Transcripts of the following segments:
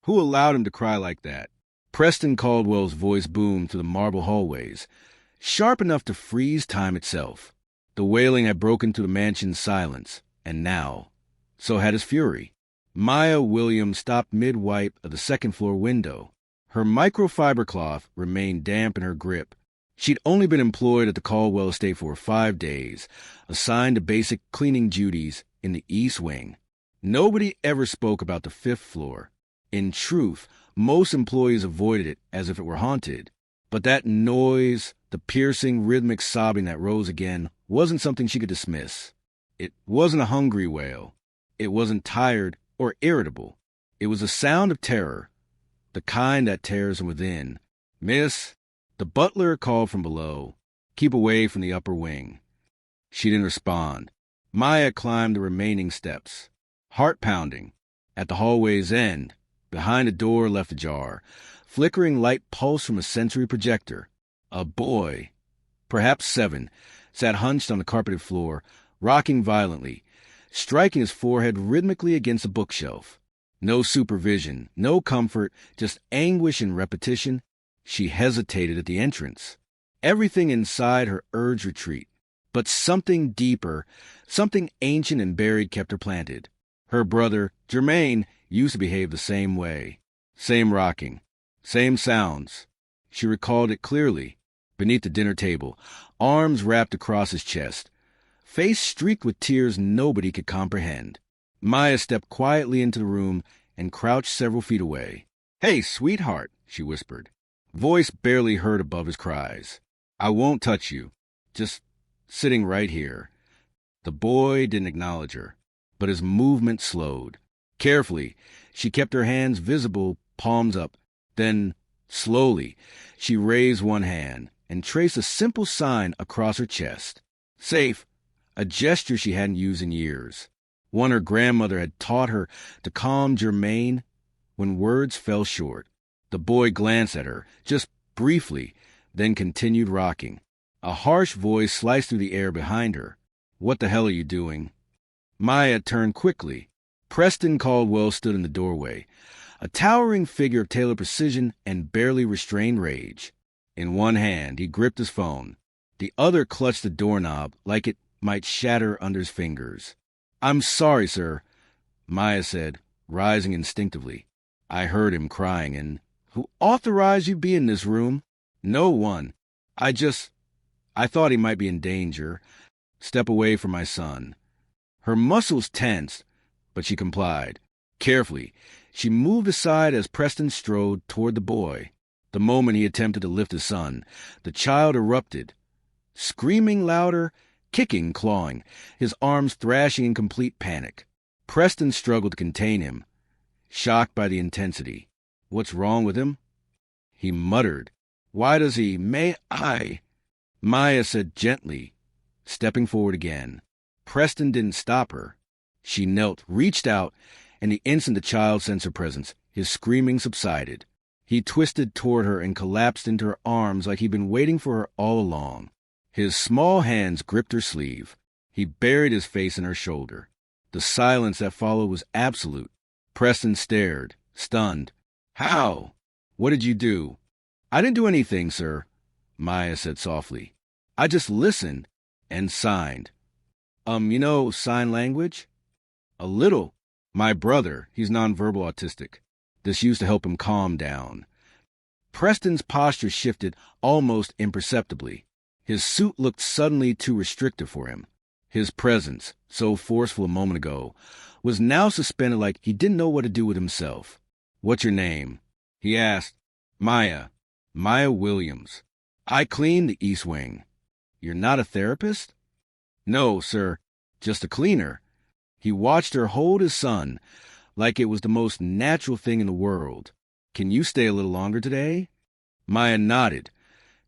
Who allowed him to cry like that? Preston Caldwell's voice boomed through the marble hallways, sharp enough to freeze time itself. The wailing had broken through the mansion's silence, and now, so had his fury. Maya Williams stopped mid-wipe of the second-floor window. Her microfiber cloth remained damp in her grip. She'd only been employed at the Caldwell estate for 5 days, assigned to basic cleaning duties in the East Wing. Nobody ever spoke about the 5th floor. In truth, most employees avoided it as if it were haunted. But that noise, the piercing, rhythmic sobbing that rose again, wasn't something she could dismiss. It wasn't a hungry wail. It wasn't tired or irritable. It was a sound of terror, the kind that tears from within. "Miss," the butler called from below, "keep away from the upper wing." She didn't respond. Maya climbed the remaining steps, heart pounding. At the hallway's end, behind a door left ajar, flickering light pulsed from a sensory projector. A boy, perhaps 7, sat hunched on the carpeted floor, rocking violently, striking his forehead rhythmically against a bookshelf. No supervision, no comfort, just anguish and repetition. She hesitated at the entrance. Everything inside her urged retreat. But something deeper, something ancient and buried kept her planted. Her brother, Jermaine, used to behave the same way. Same rocking. Same sounds. She recalled it clearly. Beneath the dinner table, arms wrapped across his chest, face streaked with tears nobody could comprehend. Maya stepped quietly into the room and crouched several feet away. "Hey, sweetheart," she whispered, voice barely heard above his cries. "I won't touch you. Just sitting right here." The boy didn't acknowledge her, but his movement slowed. Carefully, she kept her hands visible, palms up. Then, slowly, she raised one hand and traced a simple sign across her chest. Safe, a gesture she hadn't used in years. One her grandmother had taught her to calm Jermaine when words fell short. The boy glanced at her, just briefly, then continued rocking. A harsh voice sliced through the air behind her. "What the hell are you doing?" Maya turned quickly. Preston Caldwell stood in the doorway, a towering figure of tailored precision and barely restrained rage. In one hand, he gripped his phone. The other clutched the doorknob like it might shatter under his fingers. "I'm sorry, sir," Maya said, rising instinctively. "I heard him crying, and who authorized you be in this room?" "No one. I thought he might be in danger. Step away from my son." Her muscles tensed, but she complied. Carefully, she moved aside as Preston strode toward the boy. The moment he attempted to lift his son, the child erupted, screaming louder, kicking, clawing, his arms thrashing in complete panic. Preston struggled to contain him, shocked by the intensity. "What's wrong with him?" He muttered. "Why does he? May I?" Maya said gently, stepping forward again. Preston didn't stop her. She knelt, reached out, and the instant the child sensed her presence, his screaming subsided. He twisted toward her and collapsed into her arms like he'd been waiting for her all along. His small hands gripped her sleeve. He buried his face in her shoulder. The silence that followed was absolute. Preston stared, stunned. "How? What did you do?" "I didn't do anything, sir," Maya said softly. "I just listened and signed." You know sign language?" "A little. My brother, he's nonverbal autistic. This used to help him calm down." Preston's posture shifted almost imperceptibly. His suit looked suddenly too restrictive for him. His presence, so forceful a moment ago, was now suspended like he didn't know what to do with himself. "What's your name?" he asked. "Maya. Maya Williams. I clean the East Wing." "You're not a therapist?" "No, sir. Just a cleaner." He watched her hold his son like it was the most natural thing in the world. "Can you stay a little longer today?" Maya nodded,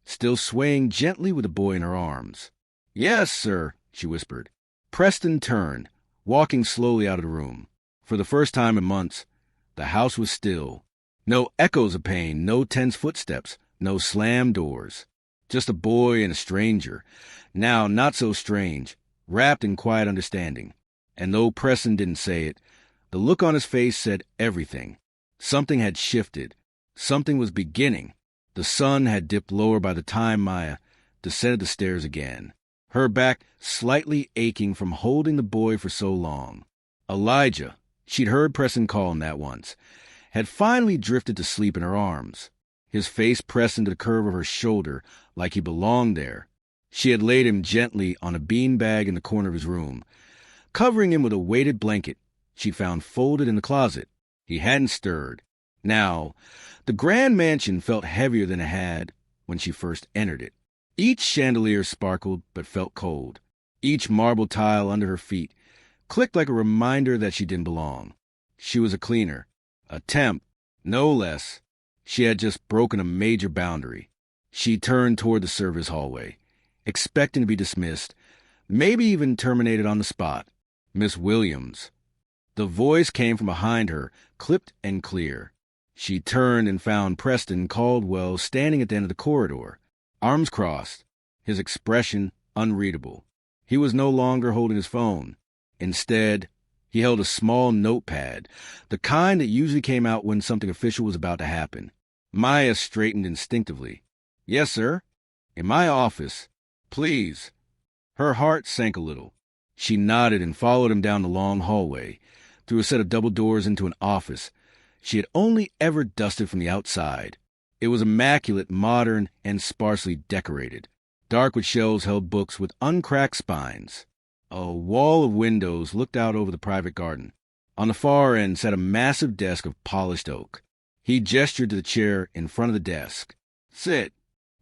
still swaying gently with the boy in her arms. "Yes, sir," she whispered. Preston turned, walking slowly out of the room. For the first time in months, the house was still. No echoes of pain, no tense footsteps, no slammed doors. Just a boy and a stranger, now not so strange, wrapped in quiet understanding. And though Preston didn't say it, the look on his face said everything. Something had shifted. Something was beginning. The sun had dipped lower by the time Maya descended the stairs again, her back slightly aching from holding the boy for so long. Elijah, she'd heard Preston call him that once, had finally drifted to sleep in her arms, his face pressed into the curve of her shoulder like he belonged there. She had laid him gently on a beanbag in the corner of his room, covering him with a weighted blanket she'd found folded in the closet. He hadn't stirred. Now, the grand mansion felt heavier than it had when she first entered it. Each chandelier sparkled but felt cold. Each marble tile under her feet clicked like a reminder that she didn't belong. She was a cleaner, a temp, no less. She had just broken a major boundary. She turned toward the service hallway, expecting to be dismissed, maybe even terminated on the spot. Miss Williams. The voice came from behind her, clipped and clear. She turned and found Preston Caldwell standing at the end of the corridor, arms crossed, his expression unreadable. He was no longer holding his phone. Instead, he held a small notepad, the kind that usually came out when something official was about to happen. Maya straightened instinctively. "Yes, sir. In my office. Please." Her heart sank a little. She nodded and followed him down the long hallway, through a set of double doors into an office she had only ever dusted from the outside. It was immaculate, modern, and sparsely decorated. Dark with shelves held books with uncracked spines. A wall of windows looked out over the private garden. On the far end sat a massive desk of polished oak. He gestured to the chair in front of the desk. "Sit."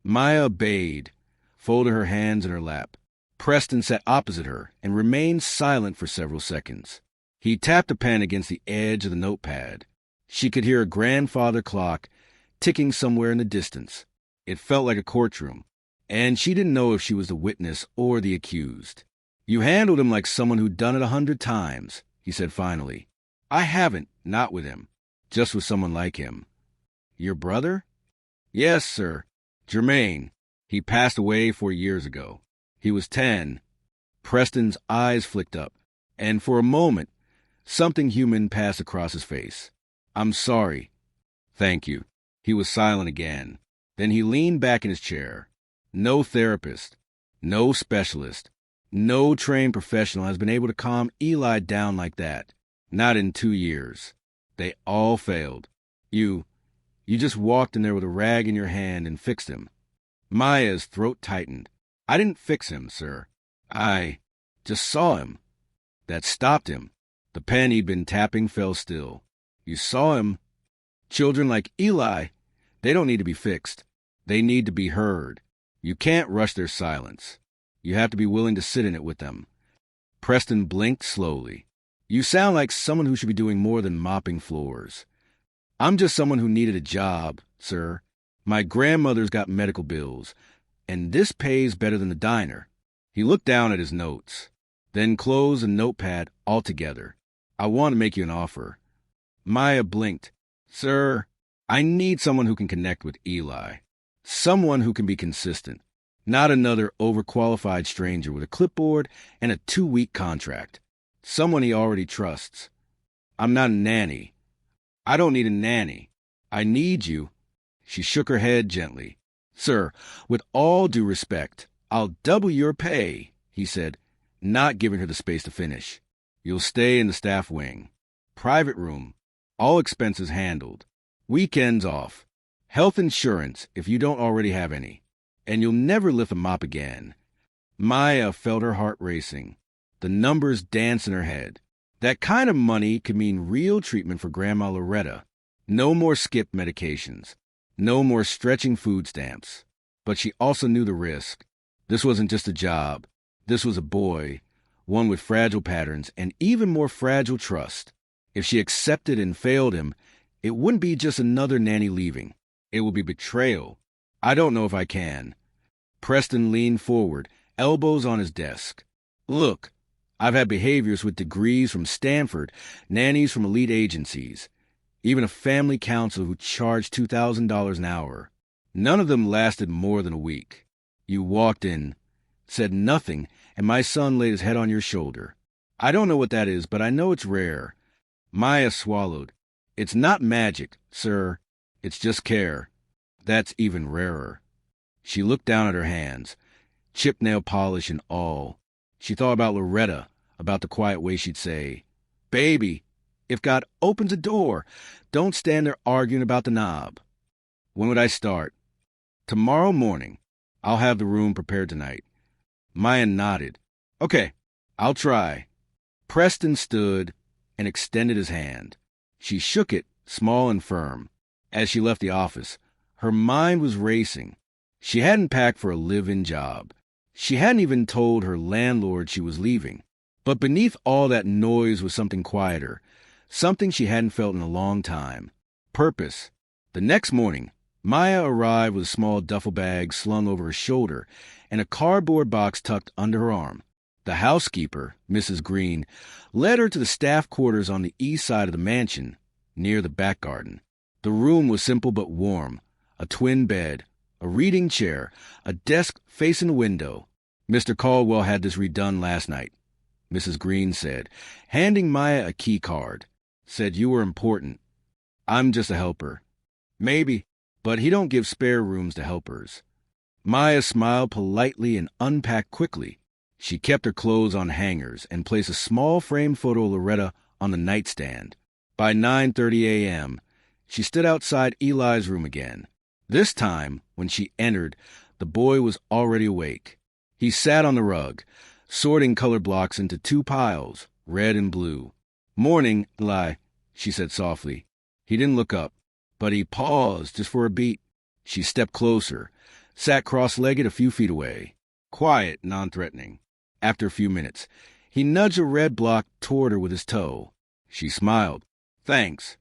Maya obeyed, folded her hands in her lap. Preston sat opposite her and remained silent for several seconds. He tapped a pen against the edge of the notepad. She could hear a grandfather clock ticking somewhere in the distance. It felt like a courtroom, and she didn't know if she was the witness or the accused. "You handled him like someone who'd done it 100 times, he said finally. "I haven't, not with him, just with someone like him." "Your brother?" "Yes, sir. Jermaine. He passed away 4 years ago. He was 10. Preston's eyes flicked up, and for a moment, something human passed across his face. "I'm sorry." "Thank you." He was silent again. Then he leaned back in his chair. No therapist, no specialist, no trained professional has been able to calm Eli down like that. Not in 2 years. They all failed. You just walked in there with a rag in your hand and fixed him. Maya's throat tightened. "I didn't fix him, sir. I just saw him. That stopped him." The pen he'd been tapping fell still. "You saw him. Children like Eli, they don't need to be fixed. They need to be heard. You can't rush their silence. You have to be willing to sit in it with them." Preston blinked slowly. "You sound like someone who should be doing more than mopping floors." "I'm just someone who needed a job, sir. My grandmother's got medical bills, and this pays better than the diner." He looked down at his notes, then closed the notepad altogether. "I want to make you an offer." Maya blinked. "Sir, I need someone who can connect with Eli. Someone who can be consistent. Not another overqualified stranger with a clipboard and a 2-week contract. Someone he already trusts. I'm not a nanny. I don't need a nanny. I need you." She shook her head gently. "Sir, with all due respect, I'll double your pay," he said, not giving her the space to finish. "You'll stay in the staff wing. Private room. All expenses handled. Weekends off. Health insurance if you don't already have any. And you'll never lift a mop again." Maya felt her heart racing. The numbers danced in her head. That kind of money could mean real treatment for Grandma Loretta. No more skip medications. No more stretching food stamps. But she also knew the risk. This wasn't just a job. This was a boy, one with fragile patterns and even more fragile trust. If she accepted and failed him, it wouldn't be just another nanny leaving. It would be betrayal. "I don't know if I can." Preston leaned forward, elbows on his desk. "Look, I've had behaviors with degrees from Stanford, nannies from elite agencies, even a family counselor who charged $2,000 an hour. None of them lasted more than a week. You walked in, said nothing, and my son laid his head on your shoulder. I don't know what that is, but I know it's rare." Maya swallowed. It's not magic, sir. It's just care. That's even rarer. She looked down at her hands, chipped nail polish and all. She thought about Loretta, about the quiet way she'd say, "Baby, if God opens a door, don't stand there arguing about the knob." When would I start? Tomorrow morning. I'll have the room prepared tonight. Maya nodded. Okay, I'll try. Preston stood and extended his hand. She shook it, small and firm. As she left the office, her mind was racing. She hadn't packed for a live-in job. She hadn't even told her landlord she was leaving. But beneath all that noise was something quieter, something she hadn't felt in a long time. Purpose. The next morning, Maya arrived with a small duffel bag slung over her shoulder and a cardboard box tucked under her arm. The housekeeper, Mrs. Green, led her to the staff quarters on the east side of the mansion, near the back garden. The room was simple but warm. A twin bed, a reading chair, a desk facing the window. "Mr. Caldwell had this redone last night," Mrs. Green said, handing Maya a key card. "Said you were important. I'm just a helper." "Maybe, but he don't give spare rooms to helpers." Maya smiled politely and unpacked quickly. She kept her clothes on hangers and placed a small framed photo of Loretta on the nightstand. By 9:30 a.m., she stood outside Eli's room again. This time, when she entered, the boy was already awake. He sat on the rug, sorting colored blocks into two piles, red and blue. "Morning, Eli," she said softly. He didn't look up, but he paused just for a beat. She stepped closer, sat cross-legged a few feet away, quiet, non-threatening. After a few minutes, he nudged a red block toward her with his toe. She smiled. "Thanks."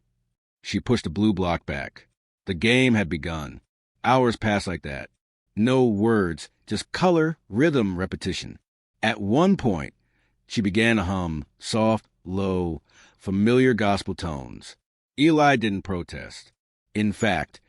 She pushed the blue block back. The game had begun. Hours passed like that. No words, just color, rhythm, repetition. At one point, she began to hum soft, low, familiar gospel tones. Eli didn't protest. In fact,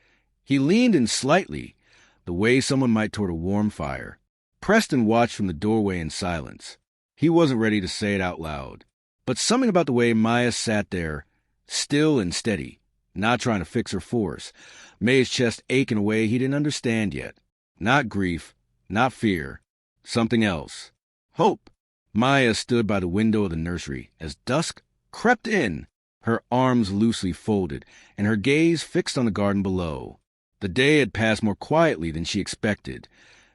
he leaned in slightly, the way someone might toward a warm fire. Preston watched from the doorway in silence. He wasn't ready to say it out loud. But something about the way Maya sat there, still and steady, not trying to fix her force, made his chest ache in a way he didn't understand yet. Not grief, not fear, something else. Hope. Maya stood by the window of the nursery as dusk crept in, her arms loosely folded and her gaze fixed on the garden below. The day had passed more quietly than she expected.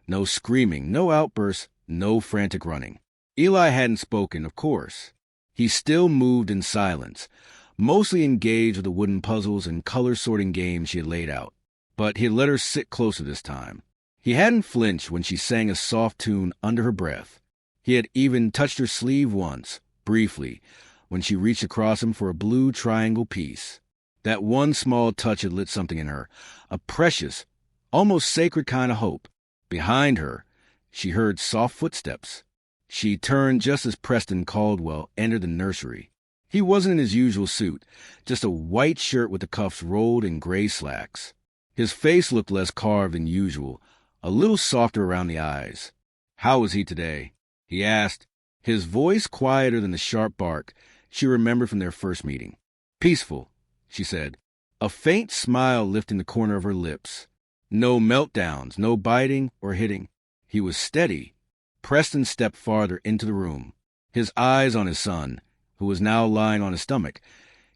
No screaming, no outbursts, no frantic running. Eli hadn't spoken, of course. He still moved in silence, mostly engaged with the wooden puzzles and color-sorting games she had laid out. But he had let her sit closer this time. He hadn't flinched when she sang a soft tune under her breath. He had even touched her sleeve once, briefly, when she reached across him for a blue triangle piece. That one small touch had lit something in her, a precious, almost sacred kind of hope. Behind her, she heard soft footsteps. She turned just as Preston Caldwell entered the nursery. He wasn't in his usual suit, just a white shirt with the cuffs rolled in gray slacks. His face looked less carved than usual, a little softer around the eyes. "How was he today?" he asked, his voice quieter than the sharp bark she remembered from their first meeting. "Peaceful," she said, a faint smile lifting the corner of her lips. No meltdowns, no biting or hitting. He was steady. Preston stepped farther into the room, his eyes on his son, who was now lying on his stomach,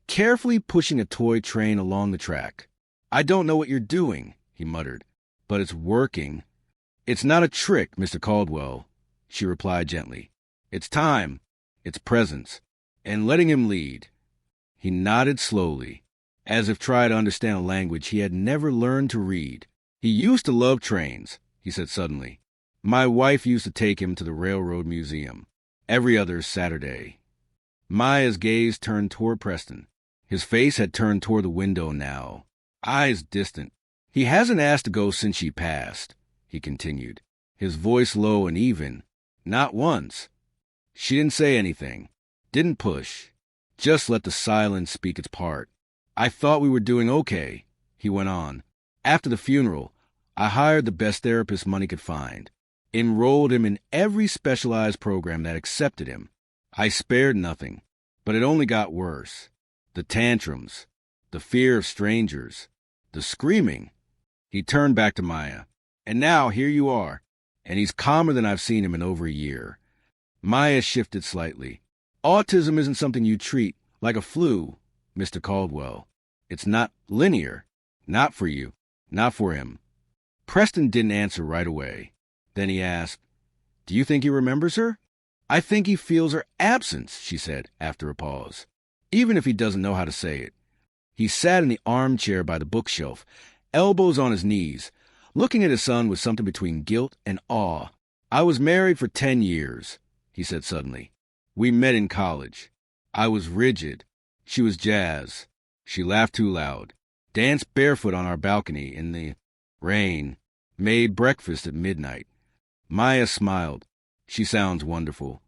carefully pushing a toy train along the track. "I don't know what you're doing," he muttered, "but it's working." "It's not a trick, Mr. Caldwell," she replied gently. "It's time, it's presence, and letting him lead." He nodded slowly, as if trying to understand a language he had never learned to read. "He used to love trains," he said suddenly. "My wife used to take him to the Railroad Museum every other Saturday." Maya's gaze turned toward Preston. His face had turned toward the window now, eyes distant. "He hasn't asked to go since she passed," he continued, his voice low and even. "Not once. She didn't say anything, didn't push, just let the silence speak its part. I thought we were doing okay," he went on. "After the funeral, I hired the best therapist money could find, enrolled him in every specialized program that accepted him. I spared nothing, but it only got worse. The tantrums, the fear of strangers, the screaming. He turned back to Maya. And now, here you are. And he's calmer than I've seen him in over a year. Maya shifted slightly. Autism isn't something you treat like a flu, Mr. Caldwell. It's not linear. Not for you. Not for him. Preston didn't answer right away. Then he asked, "Do you think he remembers her?" "I think he feels her absence," she said after a pause, "even if he doesn't know how to say it." He sat in the armchair by the bookshelf, elbows on his knees, looking at his son with something between guilt and awe. "I was married for 10 years, he said suddenly. "We met in college. I was rigid. She was jazz. She laughed too loud, danced barefoot on our balcony in the rain, made breakfast at midnight." Maya smiled. "She sounds wonderful."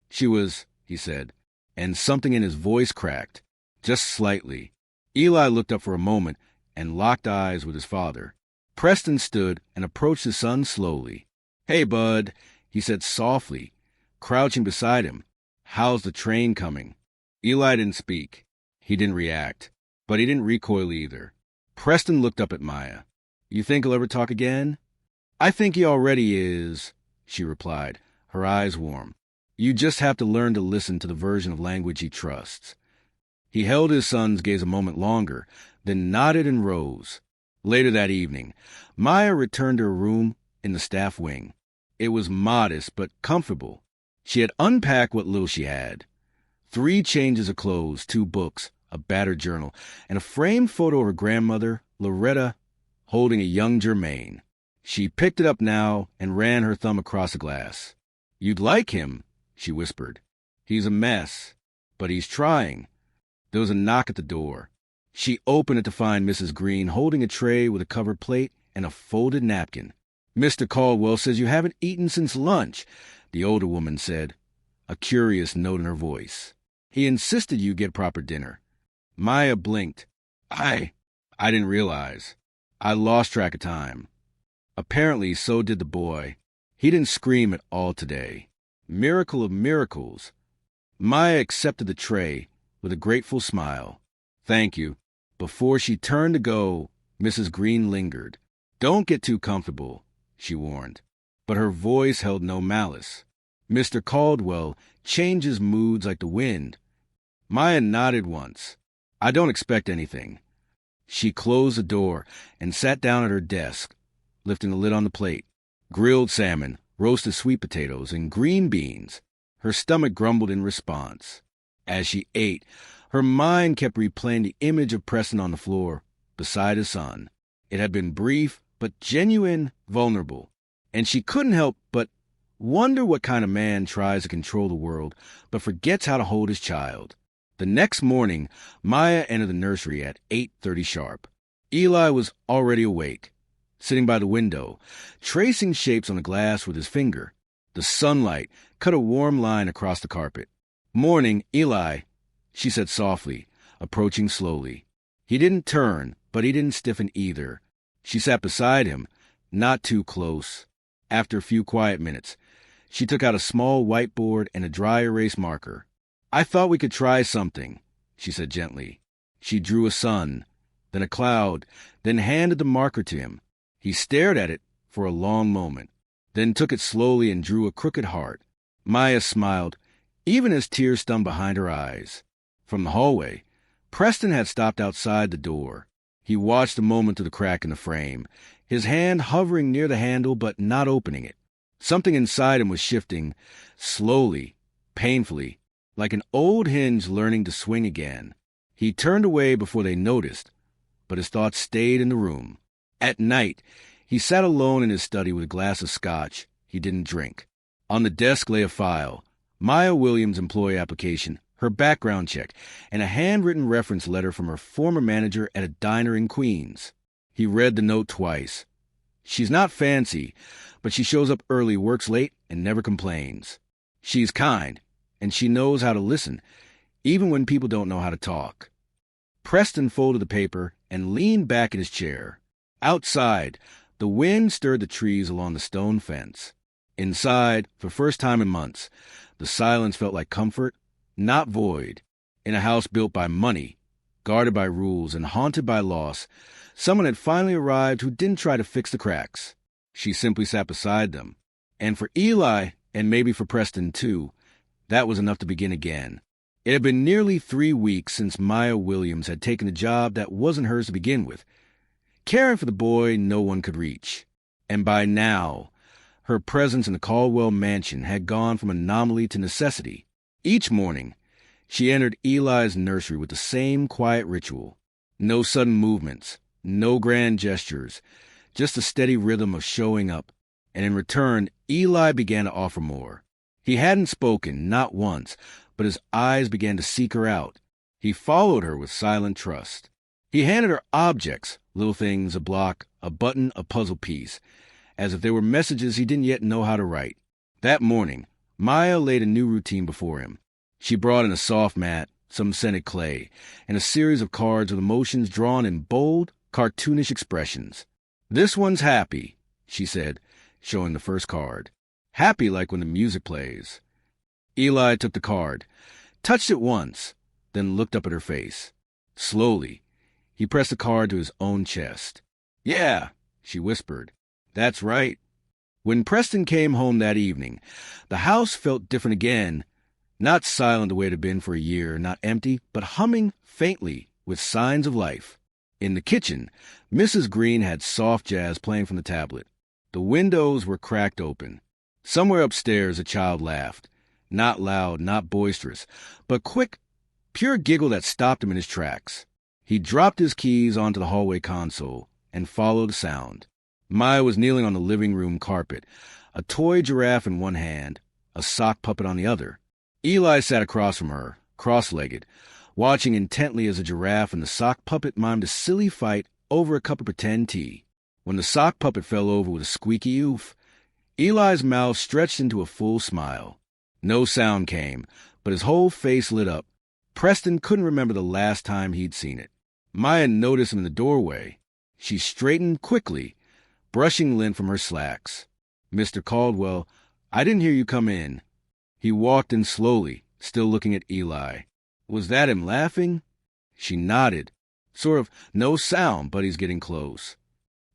"She was," he said, and something in his voice cracked, just slightly. Eli looked up for a moment and locked eyes with his father. Preston stood and approached his son slowly. "Hey, bud," he said softly, crouching beside him. "How's the train coming?" Eli didn't speak. He didn't react, but he didn't recoil either. Preston looked up at Maya. "You think he'll ever talk again?" "I think he already is," she replied, her eyes warm. "You just have to learn to listen to the version of language he trusts." He held his son's gaze a moment longer, then nodded and rose. Later that evening, Maya returned to her room in the staff wing. It was modest but comfortable. She had unpacked what little she had. 3 changes of clothes, 2 books, a battered journal, and a framed photo of her grandmother, Loretta, holding a young Germaine. She picked it up now and ran her thumb across the glass. "You'd like him," she whispered. "He's a mess, but he's trying." There was a knock at the door. She opened it to find Mrs. Green holding a tray with a covered plate and a folded napkin. "Mr. Caldwell says you haven't eaten since lunch," the older woman said, a curious note in her voice. "He insisted you get proper dinner." Maya blinked. I didn't realize. I lost track of time." Apparently, so did the boy. He didn't scream at all today. Miracle of miracles. Maya accepted the tray with a grateful smile. "Thank you." Before she turned to go, Mrs. Green lingered. "Don't get too comfortable," she warned. But her voice held no malice. "Mr. Caldwell changes moods like the wind." Maya nodded once. "I don't expect anything." She closed the door and sat down at her desk, lifting the lid on the plate. Grilled salmon, roasted sweet potatoes, and green beans. Her stomach grumbled in response. As she ate, her mind kept replaying the image of Preston on the floor beside his son. It had been brief, but genuine, vulnerable. And she couldn't help but wonder what kind of man tries to control the world, but forgets how to hold his child. The next morning, Maya entered the nursery at 8:30 sharp. Eli was already awake, sitting by the window, tracing shapes on the glass with his finger. The sunlight cut a warm line across the carpet. "Morning, Eli," she said softly, approaching slowly. He didn't turn, but he didn't stiffen either. She sat beside him, not too close. After a few quiet minutes, she took out a small whiteboard and a dry erase marker. "I thought we could try something," she said gently. She drew a sun, then a cloud, then handed the marker to him. He stared at it for a long moment, then took it slowly and drew a crooked heart. Maya smiled, even as tears stung behind her eyes. From the hallway, Preston had stopped outside the door. He watched a moment through the crack in the frame, his hand hovering near the handle but not opening it. Something inside him was shifting, slowly, painfully, like an old hinge learning to swing again. He turned away before they noticed, but his thoughts stayed in the room. At night, he sat alone in his study with a glass of scotch he didn't drink. On the desk lay a file, Maya Williams' employee application, her background check, and a handwritten reference letter from her former manager at a diner in Queens. He read the note twice. "She's not fancy, but she shows up early, works late, and never complains. She's kind, and she knows how to listen, even when people don't know how to talk." Preston folded the paper and leaned back in his chair. Outside, the wind stirred the trees along the stone fence. Inside, for the first time in months, the silence felt like comfort, not void. In a house built by money, Guarded by rules and haunted by loss, someone had finally arrived who didn't try to fix the cracks. She simply sat beside them. And for Eli, and maybe for Preston too, that was enough to begin again. It had been nearly 3 weeks since Maya Williams had taken a job that wasn't hers to begin with, caring for the boy no one could reach. And by now, her presence in the Caldwell mansion had gone from anomaly to necessity. Each morning, she entered Eli's nursery with the same quiet ritual. No sudden movements, no grand gestures, just a steady rhythm of showing up. And in return, Eli began to offer more. He hadn't spoken, not once, but his eyes began to seek her out. He followed her with silent trust. He handed her objects, little things, a block, a button, a puzzle piece, as if they were messages he didn't yet know how to write. That morning, Maya laid a new routine before him. She brought in a soft mat, some scented clay, and a series of cards with emotions drawn in bold, cartoonish expressions. "This one's happy," she said, showing the first card. "Happy like when the music plays." Eli took the card, touched it once, then looked up at her face. Slowly, he pressed the card to his own chest. "Yeah," she whispered. "That's right." When Preston came home that evening, the house felt different again, not silent the way it had been for a year, not empty, but humming faintly with signs of life. In the kitchen, Mrs. Green had soft jazz playing from the tablet. The windows were cracked open. Somewhere upstairs a child laughed. Not loud, not boisterous, but quick, pure giggle that stopped him in his tracks. He dropped his keys onto the hallway console and followed the sound. Maya was kneeling on the living room carpet, a toy giraffe in one hand, a sock puppet on the other. Eli sat across from her, cross-legged, watching intently as the giraffe and the sock puppet mimed a silly fight over a cup of pretend tea. When the sock puppet fell over with a squeaky oof, Eli's mouth stretched into a full smile. No sound came, but his whole face lit up. Preston couldn't remember the last time he'd seen it. Maya noticed him in the doorway. She straightened quickly, brushing lint from her slacks. "Mr. Caldwell, I didn't hear you come in." He walked in slowly, still looking at Eli. "Was that him laughing?" She nodded. "Sort of no sound, but he's getting close."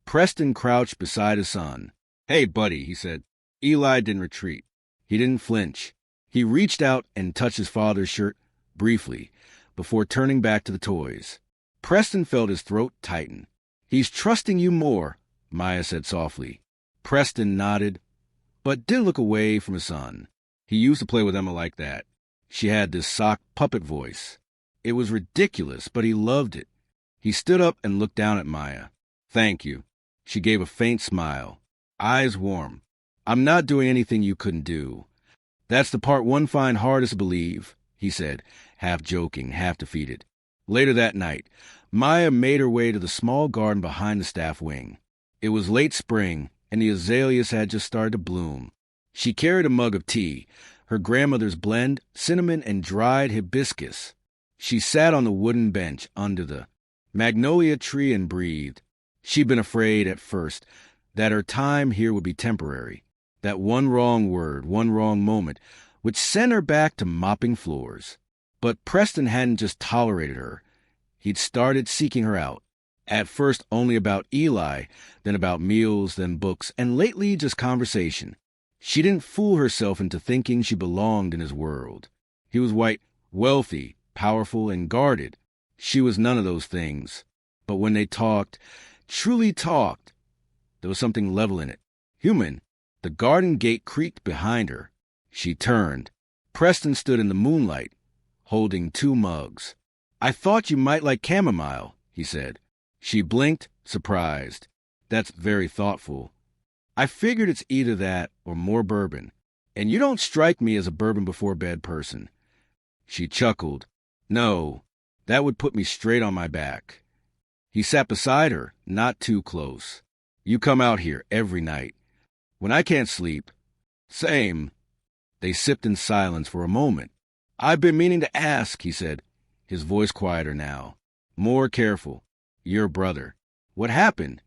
Preston crouched beside his son. "Hey, buddy," he said. Eli didn't retreat. He didn't flinch. He reached out and touched his father's shirt briefly before turning back to the toys. Preston felt his throat tighten. "He's trusting you more," Maya said softly. Preston nodded, but didn't look away from his son. He used to play with Emma like that. She had this sock puppet voice. It was ridiculous, but he loved it. He stood up and looked down at Maya. "Thank you." She gave a faint smile, eyes warm. "I'm not doing anything you couldn't do. That's the part one find hardest to believe," he said, half joking, half defeated. Later that night, Maya made her way to the small garden behind the staff wing. It was late spring, and the azaleas had just started to bloom. She carried a mug of tea, her grandmother's blend, cinnamon and dried hibiscus. She sat on the wooden bench under the magnolia tree and breathed. She'd been afraid at first that her time here would be temporary, that one wrong word, one wrong moment, would send her back to mopping floors. But Preston hadn't just tolerated her. He'd started seeking her out. At first only about Eli, then about meals, then books, and lately just conversation. She didn't fool herself into thinking she belonged in his world. He was white, wealthy, powerful, and guarded. She was none of those things. But when they talked, truly talked, there was something level in it. Human. The garden gate creaked behind her. She turned. Preston stood in the moonlight, holding 2 mugs. "I thought you might like chamomile," he said. She blinked, surprised. "That's very thoughtful. I figured it's either that or more bourbon. And you don't strike me as a bourbon before bed person." She chuckled. "No, that would put me straight on my back." He sat beside her, not too close. "You come out here every night. When I can't sleep." "Same." They sipped in silence for a moment. "I've been meaning to ask," he said, his voice quieter now, more careful. "Your brother. What happened?"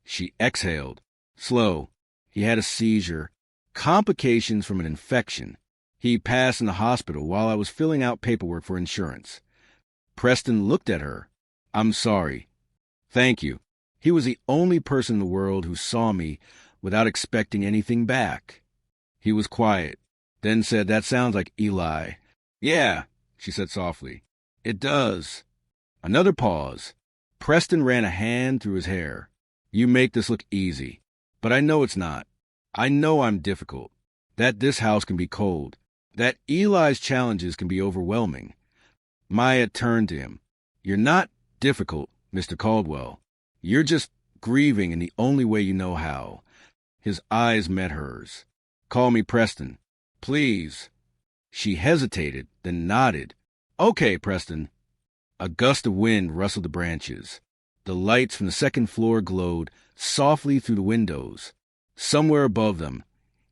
She exhaled. "Slow. He had a seizure. Complications from an infection. He passed in the hospital while I was filling out paperwork for insurance." Preston looked at her. I'm sorry. Thank you. He was the only person in the world who saw me without expecting anything back. He was quiet, then said, That sounds like Eli. Yeah, she said softly. It does. Another pause. Preston ran a hand through his hair. You make this look easy, but I know it's not. I know I'm difficult, that this house can be cold, that Eli's challenges can be overwhelming. Maya turned to him. You're not difficult, Mr. Caldwell. You're just grieving in the only way you know how. His eyes met hers. Call me Preston. Please. She hesitated, then nodded. Okay, Preston. A gust of wind rustled the branches. The lights from the second floor glowed softly through the windows. Somewhere above them,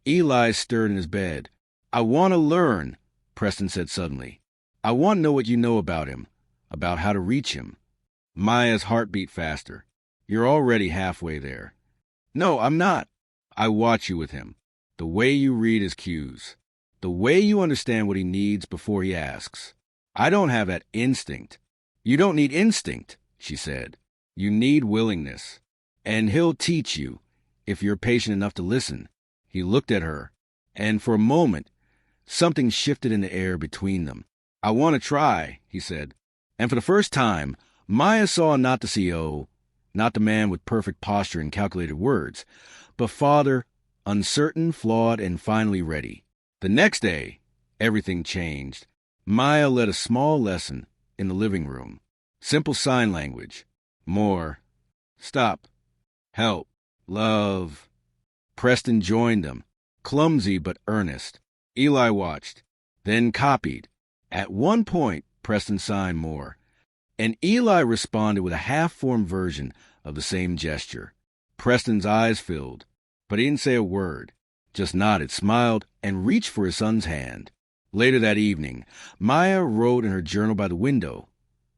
Eli stirred in his bed. I want to learn, Preston said suddenly. I want to know what you know about him, about how to reach him. Maya's heart beat faster. You're already halfway there. No, I'm not. I watch you with him. The way you read his cues. The way you understand what he needs before he asks. I don't have that instinct. You don't need instinct, she said. You need willingness. And he'll teach you, if you're patient enough to listen. He looked at her, and for a moment, something shifted in the air between them. I want to try, he said. And for the first time, Maya saw not the CEO, not the man with perfect posture and calculated words, but father, uncertain, flawed, and finally ready. The next day, everything changed. Maya led a small lesson in the living room. Simple sign language. More. Stop. Help. Love. Preston joined them, clumsy but earnest. Eli watched, then copied. At one point, Preston signed more, and Eli responded with a half-formed version of the same gesture. Preston's eyes filled, but he didn't say a word, just nodded, smiled, and reached for his son's hand. Later that evening, Maya wrote in her journal by the window,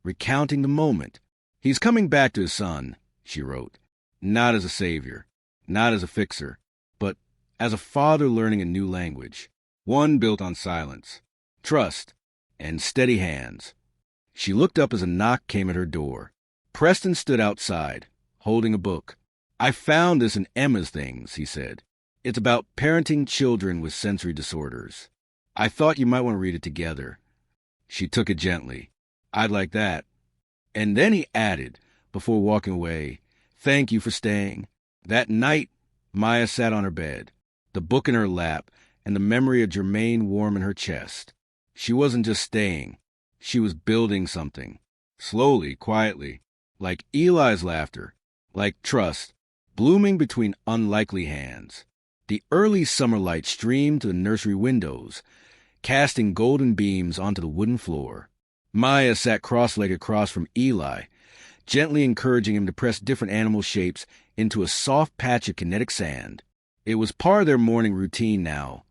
recounting the moment. He's coming back to his son, she wrote, not as a savior, not as a fixer, but as a father learning a new language, one built on silence, trust, and steady hands. She looked up as a knock came at her door. Preston stood outside, holding a book. I found this in Emma's things, he said. It's about parenting children with sensory disorders. I thought you might want to read it together. She took it gently. I'd like that. And then he added, before walking away, Thank you for staying. That night, Maya sat on her bed, the book in her lap, and the memory of Jermaine warm in her chest. She wasn't just staying. She was building something. Slowly, quietly, like Eli's laughter, like trust, blooming between unlikely hands. The early summer light streamed to the nursery windows, casting golden beams onto the wooden floor. Maya sat cross-legged across from Eli, gently encouraging him to press different animal shapes into a soft patch of kinetic sand. It was part of their morning routine now,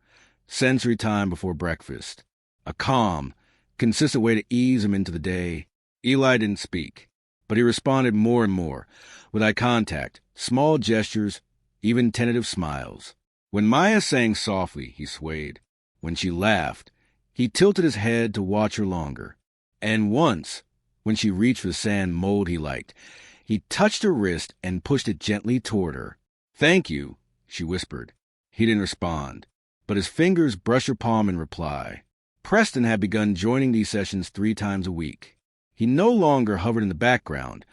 sensory time before breakfast. A calm, consistent way to ease him into the day. Eli didn't speak, but he responded more and more, with eye contact, small gestures, even tentative smiles. When Maya sang softly, he swayed. When she laughed, he tilted his head to watch her longer. And once, when she reached for the sand mold he liked, he touched her wrist and pushed it gently toward her. Thank you, she whispered. He didn't respond, but his fingers brushed her palm in reply. Preston had begun joining these sessions 3 times a week. He no longer hovered in the background,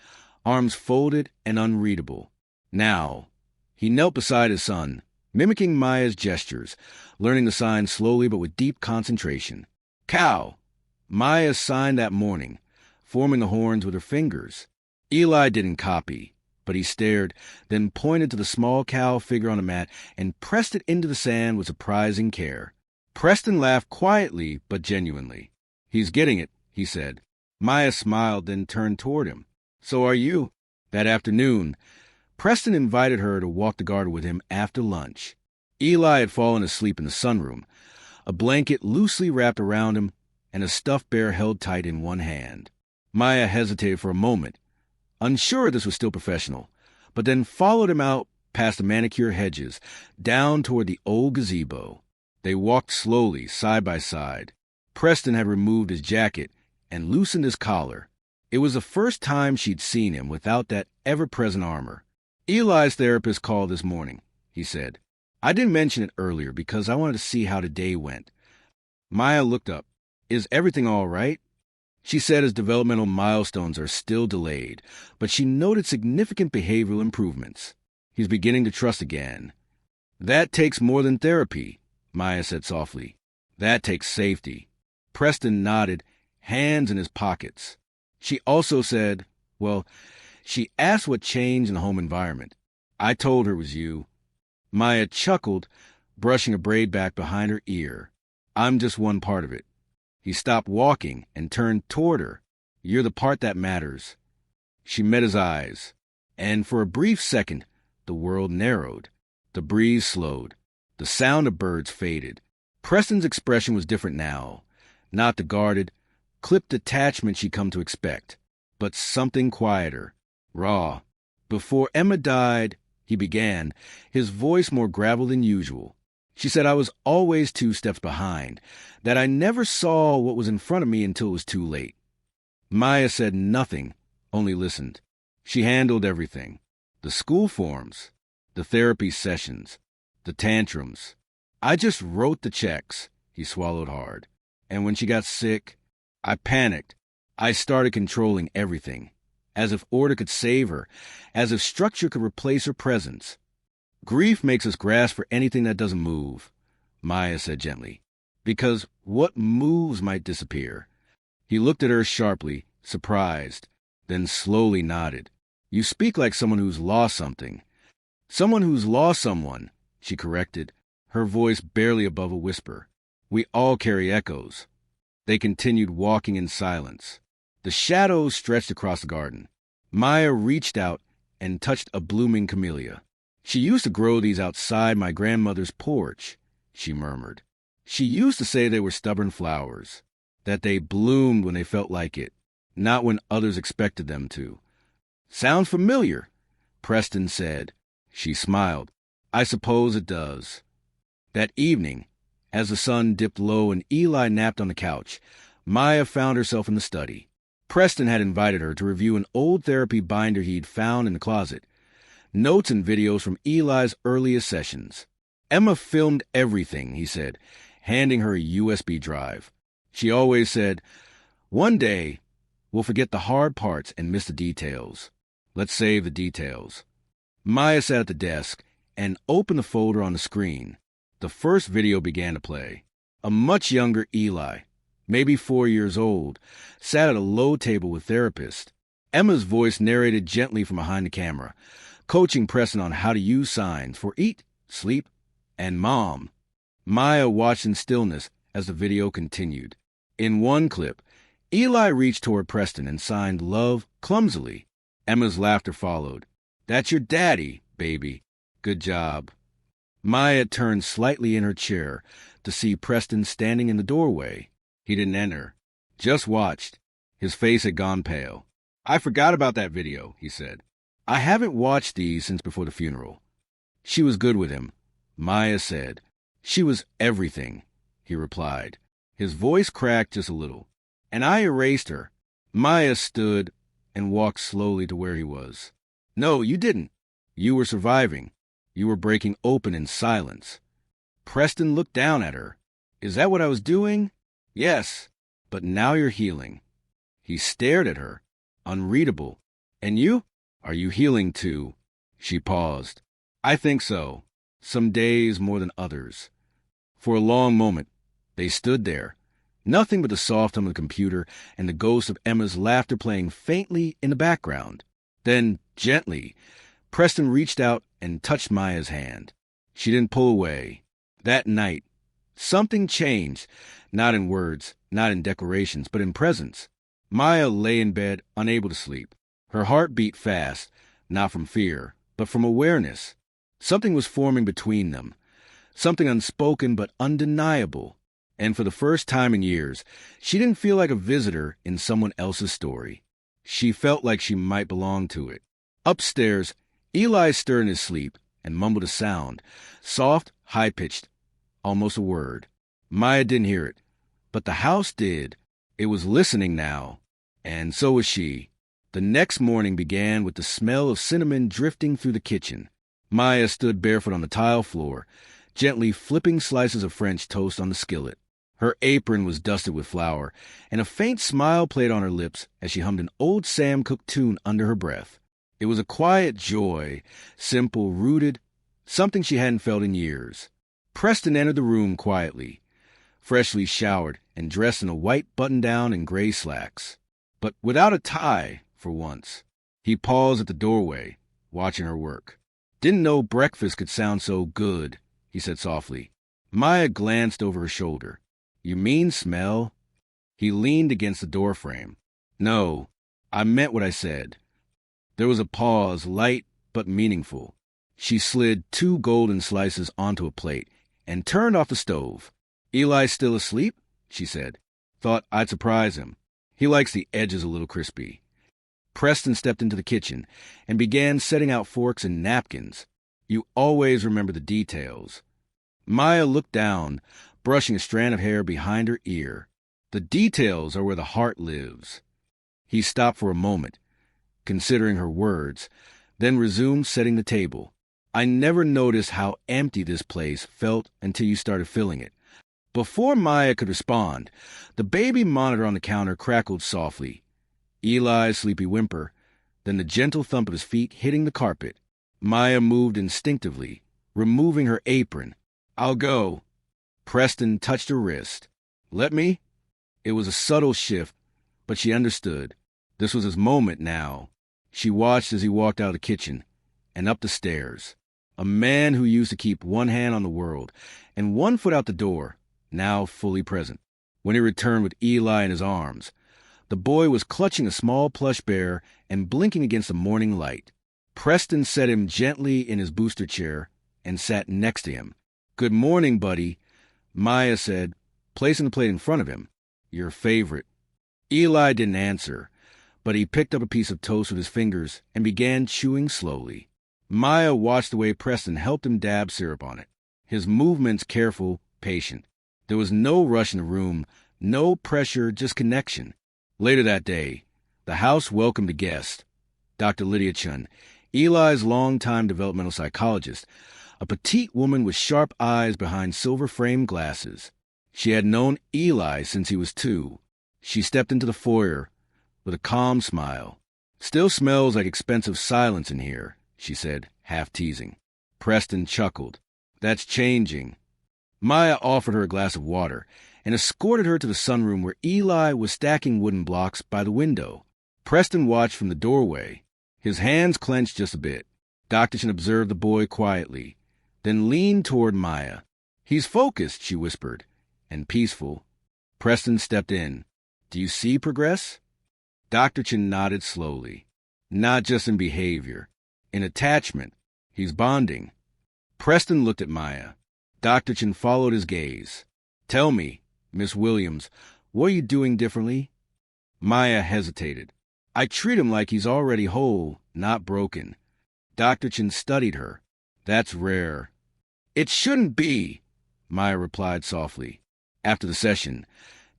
arms folded and unreadable. Now, he knelt beside his son, mimicking Maya's gestures, learning the signs slowly but with deep concentration. Cow! Maya signed that morning, forming the horns with her fingers. Eli didn't copy, but he stared, then pointed to the small cow figure on the mat and pressed it into the sand with surprising care. Preston laughed quietly but genuinely. He's getting it, he said. Maya smiled, then turned toward him. So are you. That afternoon, Preston invited her to walk the garden with him after lunch. Eli had fallen asleep in the sunroom, a blanket loosely wrapped around him and a stuffed bear held tight in one hand. Maya hesitated for a moment, unsure this was still professional, but then followed him out past the manicure hedges, down toward the old gazebo. They walked slowly, side by side. Preston had removed his jacket and loosened his collar. It was the first time she'd seen him without that ever-present armor. "Eli's therapist called this morning," he said. "I didn't mention it earlier because I wanted to see how the day went." Maya looked up. "Is everything all right?" She said his developmental milestones are still delayed, but she noted significant behavioral improvements. He's beginning to trust again. "That takes more than therapy," Maya said softly. "That takes safety." Preston nodded, hands in his pockets. She also said, "Well, she asked what changed in the home environment. I told her it was you." Maya chuckled, brushing a braid back behind her ear. "I'm just one part of it." He stopped walking and turned toward her. "You're the part that matters." She met his eyes, and for a brief second, the world narrowed. The breeze slowed. The sound of birds faded. Preston's expression was different now. Not the guarded, clipped detachment she'd come to expect, but something quieter, raw. "Before Emma died," he began, his voice more gravel than usual. "She said I was always 2 steps behind, that I never saw what was in front of me until it was too late." Maya said nothing, only listened. She handled everything. The school forms, the therapy sessions, the tantrums. "I just wrote the checks," he swallowed hard. "And when she got sick, I panicked. I started controlling everything, as if order could save her, as if structure could replace her presence." "Grief makes us grasp for anything that doesn't move," Maya said gently, "because what moves might disappear." He looked at her sharply, surprised, then slowly nodded. "You speak like someone who's lost something." "Someone who's lost someone," she corrected, her voice barely above a whisper. "We all carry echoes." They continued walking in silence. The shadows stretched across the garden. Maya reached out and touched a blooming camellia. "She used to grow these outside my grandmother's porch," she murmured. "She used to say they were stubborn flowers, that they bloomed when they felt like it, not when others expected them to." "Sounds familiar," Preston said. She smiled. "I suppose it does." That evening, as the sun dipped low and Eli napped on the couch, Maya found herself in the study. Preston had invited her to review an old therapy binder he'd found in the closet. Notes and videos from Eli's earliest sessions. "Emma filmed everything," he said, handing her a USB drive. She always said, "One day, we'll forget the hard parts and miss the details. Let's save the details." Maya sat at the desk and opened the folder on the screen. The first video began to play. A much younger Eli, maybe 4 years old, sat at a low table with therapist. Emma's voice narrated gently from behind the camera, coaching Preston on how to use signs for eat, sleep, and mom. Maya watched in stillness as the video continued. In one clip, Eli reached toward Preston and signed love clumsily. Emma's laughter followed. "That's your daddy, baby. Good job." Maya turned slightly in her chair to see Preston standing in the doorway. He didn't enter, just watched. His face had gone pale. "I forgot about that video," he said. "I haven't watched these since before the funeral." "She was good with him," Maya said. "She was everything," he replied. His voice cracked just a little. "And I erased her." Maya stood and walked slowly to where he was. "No, you didn't. You were surviving. You were breaking open in silence." Preston looked down at her. "Is that what I was doing?" "Yes, but now you're healing." He stared at her, unreadable. "And you? Are you healing too?" She paused. "I think so. Some days more than others." For a long moment, they stood there, nothing but the soft hum of the computer and the ghost of Emma's laughter playing faintly in the background. Then, gently, Preston reached out and touched Maya's hand. She didn't pull away. That night, something changed, not in words, not in declarations, but in presence. Maya lay in bed, unable to sleep. Her heart beat fast, not from fear, but from awareness. Something was forming between them, something unspoken but undeniable. And for the first time in years, she didn't feel like a visitor in someone else's story. She felt like she might belong to it. Upstairs, Eli stirred in his sleep and mumbled a sound, soft, high-pitched, almost a word. Maya didn't hear it, but the house did, It was listening now, and so was she. The next morning began with the smell of cinnamon drifting through the kitchen. Maya stood barefoot on the tile floor, gently flipping slices of French toast on the skillet. Her apron was dusted with flour, and a faint smile played on her lips as she hummed an old Sam Cooke tune under her breath. It was a quiet joy, simple, rooted, something she hadn't felt in years. Preston entered the room quietly, freshly showered and dressed in a white button-down and gray slacks, but without a tie for once. He paused at the doorway, watching her work. "Didn't know breakfast could sound so good," he said softly. Maya glanced over her shoulder. "You mean smell?" He leaned against the doorframe. "No, I meant what I said." There was a pause, light but meaningful. She slid 2 golden slices onto a plate and turned off the stove. "Eli's still asleep?" she said. "Thought I'd surprise him. He likes the edges a little crispy." Preston stepped into the kitchen and began setting out forks and napkins. "You always remember the details." Maya looked down, brushing a strand of hair behind her ear. "The details are where the heart lives." He stopped for a moment, considering her words, then resumed setting the table. "I never noticed how empty this place felt until you started filling it." Before Maya could respond, the baby monitor on the counter crackled softly. Eli's sleepy whimper, then the gentle thump of his feet hitting the carpet. Maya moved instinctively, removing her apron. "I'll go." Preston touched her wrist. "Let me?" It was a subtle shift, but she understood. This was his moment now. She watched as he walked out of the kitchen and up the stairs. A man who used to keep one hand on the world and one foot out the door, now fully present. When he returned with Eli in his arms, the boy was clutching a small plush bear and blinking against the morning light. Preston set him gently in his booster chair and sat next to him. "Good morning, buddy," Maya said, placing the plate in front of him. "Your favorite." Eli didn't answer, but he picked up a piece of toast with his fingers and began chewing slowly. Maya watched the way Preston helped him dab syrup on it, his movements careful, patient. There was no rush in the room, no pressure, just connection. Later that day, the house welcomed a guest, Dr. Lydia Chun, Eli's longtime developmental psychologist, a petite woman with sharp eyes behind silver-framed glasses. She had known Eli since he was 2. She stepped into the foyer with a calm smile. "Still smells like expensive silence in here," she said, half teasing. Preston chuckled. "That's changing." Maya offered her a glass of water and escorted her to the sunroom where Eli was stacking wooden blocks by the window. Preston watched from the doorway, his hands clenched just a bit. Dr. Chen observed the boy quietly, then leaned toward Maya. "He's focused," she whispered, "and peaceful." Preston stepped in. "Do you see progress?" Dr. Chen nodded slowly. "Not just in behavior. In attachment. He's bonding." Preston looked at Maya. Dr. Chen followed his gaze. "Tell me, Miss Williams, what are you doing differently?" Maya hesitated. "I treat him like he's already whole, not broken." Dr. Chen studied her. "That's rare." "It shouldn't be," Maya replied softly. After the session,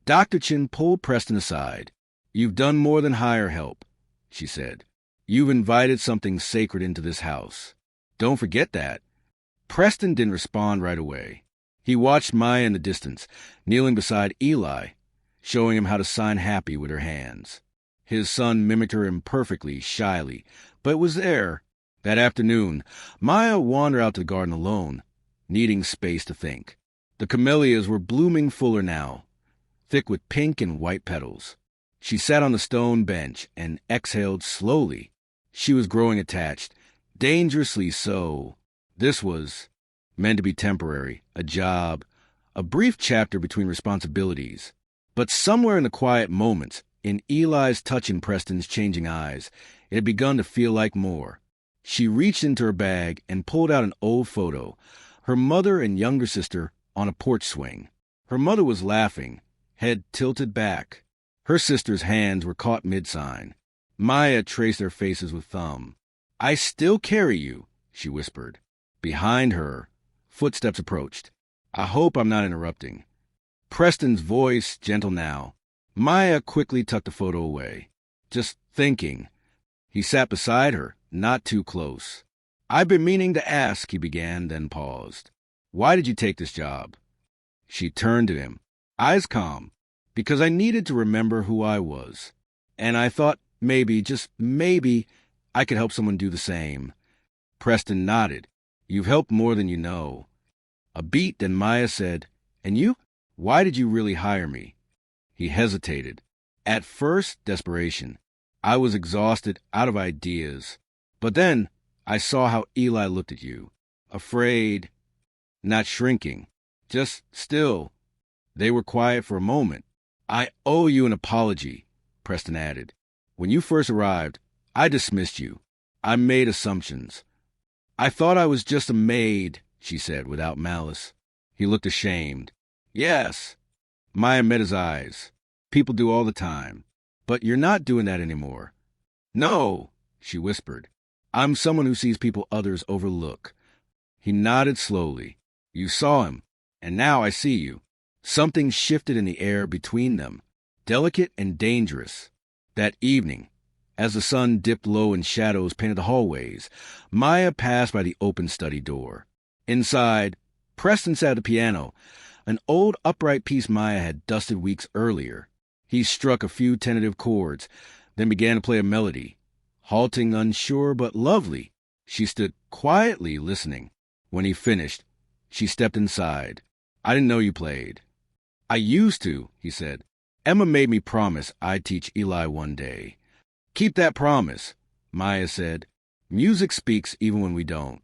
Dr. Chen pulled Preston aside. "You've done more than hire help," she said. "You've invited something sacred into this house. Don't forget that." Preston didn't respond right away. He watched Maya in the distance, kneeling beside Eli, showing him how to sign happy with her hands. His son mimicked her imperfectly, shyly, but it was there. That afternoon, Maya wandered out to the garden alone, needing space to think. The camellias were blooming fuller now, thick with pink and white petals. She sat on the stone bench and exhaled slowly. She was growing attached, dangerously so. This was meant to be temporary, a job, a brief chapter between responsibilities. But somewhere in the quiet moments, in Eli's touch and Preston's changing eyes, it had begun to feel like more. She reached into her bag and pulled out an old photo, her mother and younger sister on a porch swing. Her mother was laughing, head tilted back. Her sister's hands were caught mid-sign. Maya traced their faces with thumb. "I still carry you," she whispered. Behind her, footsteps approached. "I hope I'm not interrupting." Preston's voice, gentle now. Maya quickly tucked the photo away. Just thinking. He sat beside her, not too close. "I've been meaning to ask," he began, then paused. "Why did you take this job?" She turned to him, eyes calm. "Because I needed to remember who I was. And I thought maybe, just maybe, I could help someone do the same." Preston nodded. "You've helped more than you know." A beat, then Maya said, "And you? Why did you really hire me?" He hesitated. At first, desperation. "I was exhausted, out of ideas. But then I saw how Eli looked at you. Afraid, not shrinking, just still." They were quiet for a moment. "I owe you an apology," Preston added. "When you first arrived, I dismissed you. I made assumptions. I thought I was just a maid," she said without malice. He looked ashamed. "Yes." Maya met his eyes. "People do all the time. But you're not doing that anymore." "No," she whispered. "I'm someone who sees people others overlook." He nodded slowly. "You saw him, and now I see you." Something shifted in the air between them, delicate and dangerous. That evening, as the sun dipped low and shadows painted the hallways, Maya passed by the open study door. Inside, Preston sat at the piano, an old upright piece Maya had dusted weeks earlier. He struck a few tentative chords, then began to play a melody. Halting, unsure, but lovely, she stood quietly listening. When he finished, she stepped inside. "I didn't know you played." "I used to," he said. "Emma made me promise I'd teach Eli one day." "Keep that promise," Maya said. "Music speaks even when we don't."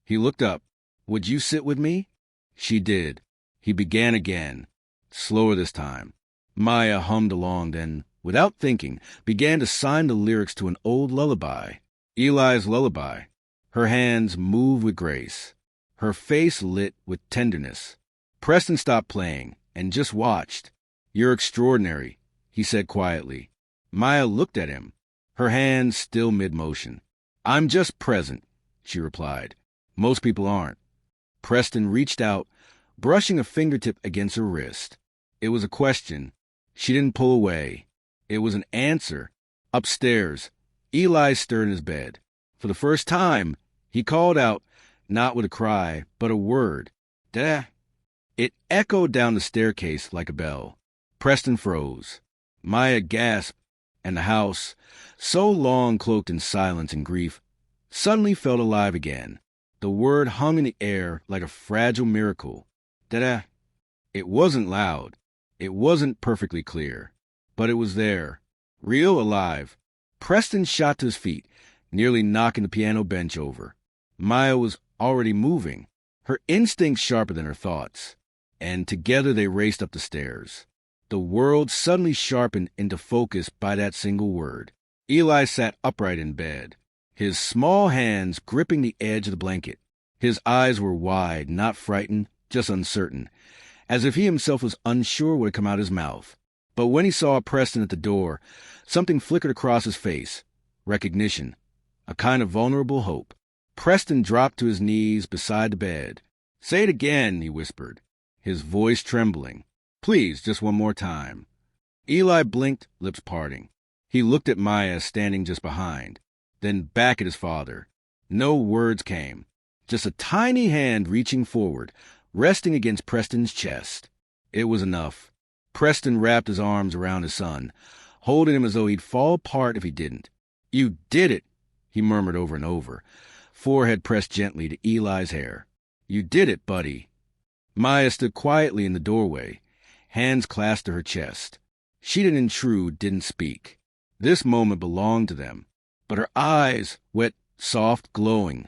He looked up. "Would you sit with me?" She did. He began again, slower this time. Maya hummed along, then, without thinking, began to sign the lyrics to an old lullaby. Eli's lullaby. Her hands moved with grace. Her face lit with tenderness. Preston stopped playing and just watched. "You're extraordinary," he said quietly. Maya looked at him, her hands still mid-motion. "I'm just present," she replied. "Most people aren't." Preston reached out, brushing a fingertip against her wrist. It was a question. She didn't pull away. It was an answer. Upstairs, Eli stirred in his bed. For the first time, he called out, not with a cry, but a word. "Dad." It echoed down the staircase like a bell. Preston froze. Maya gasped, and the house, so long cloaked in silence and grief, suddenly felt alive again. The word hung in the air like a fragile miracle. "Dada." It wasn't loud. It wasn't perfectly clear. But it was there, real alive. Preston shot to his feet, nearly knocking the piano bench over. Maya was already moving, her instincts sharper than her thoughts. And together they raced up the stairs. The world suddenly sharpened into focus by that single word. Eli sat upright in bed, his small hands gripping the edge of the blanket. His eyes were wide, not frightened, just uncertain, as if he himself was unsure what had come out of his mouth. But when he saw Preston at the door, something flickered across his face. Recognition. A kind of vulnerable hope. Preston dropped to his knees beside the bed. "Say it again," he whispered, his voice trembling. "Please, just one more time." Eli blinked, lips parting. He looked at Maya standing just behind, then back at his father. No words came, just a tiny hand reaching forward, resting against Preston's chest. It was enough. Preston wrapped his arms around his son, holding him as though he'd fall apart if he didn't. "You did it," he murmured over and over, forehead pressed gently to Eli's hair. "You did it, buddy." Maya stood quietly in the doorway, hands clasped to her chest. She didn't intrude, didn't speak. This moment belonged to them. But her eyes, wet, soft, glowing,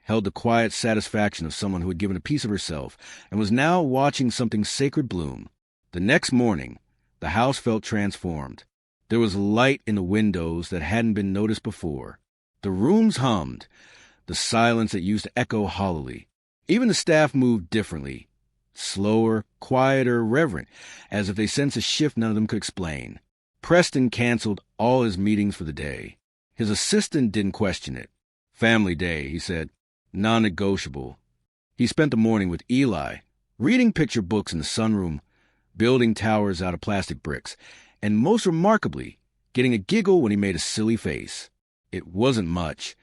held the quiet satisfaction of someone who had given a piece of herself and was now watching something sacred bloom. The next morning, the house felt transformed. There was light in the windows that hadn't been noticed before. The rooms hummed, the silence that used to echo hollowly. Even the staff moved differently, slower, quieter, reverent, as if they sensed a shift none of them could explain. Preston canceled all his meetings for the day. His assistant didn't question it. "Family day," he said. "Non-negotiable." He spent the morning with Eli, reading picture books in the sunroom, building towers out of plastic bricks, and most remarkably, getting a giggle when he made a silly face. It wasn't much,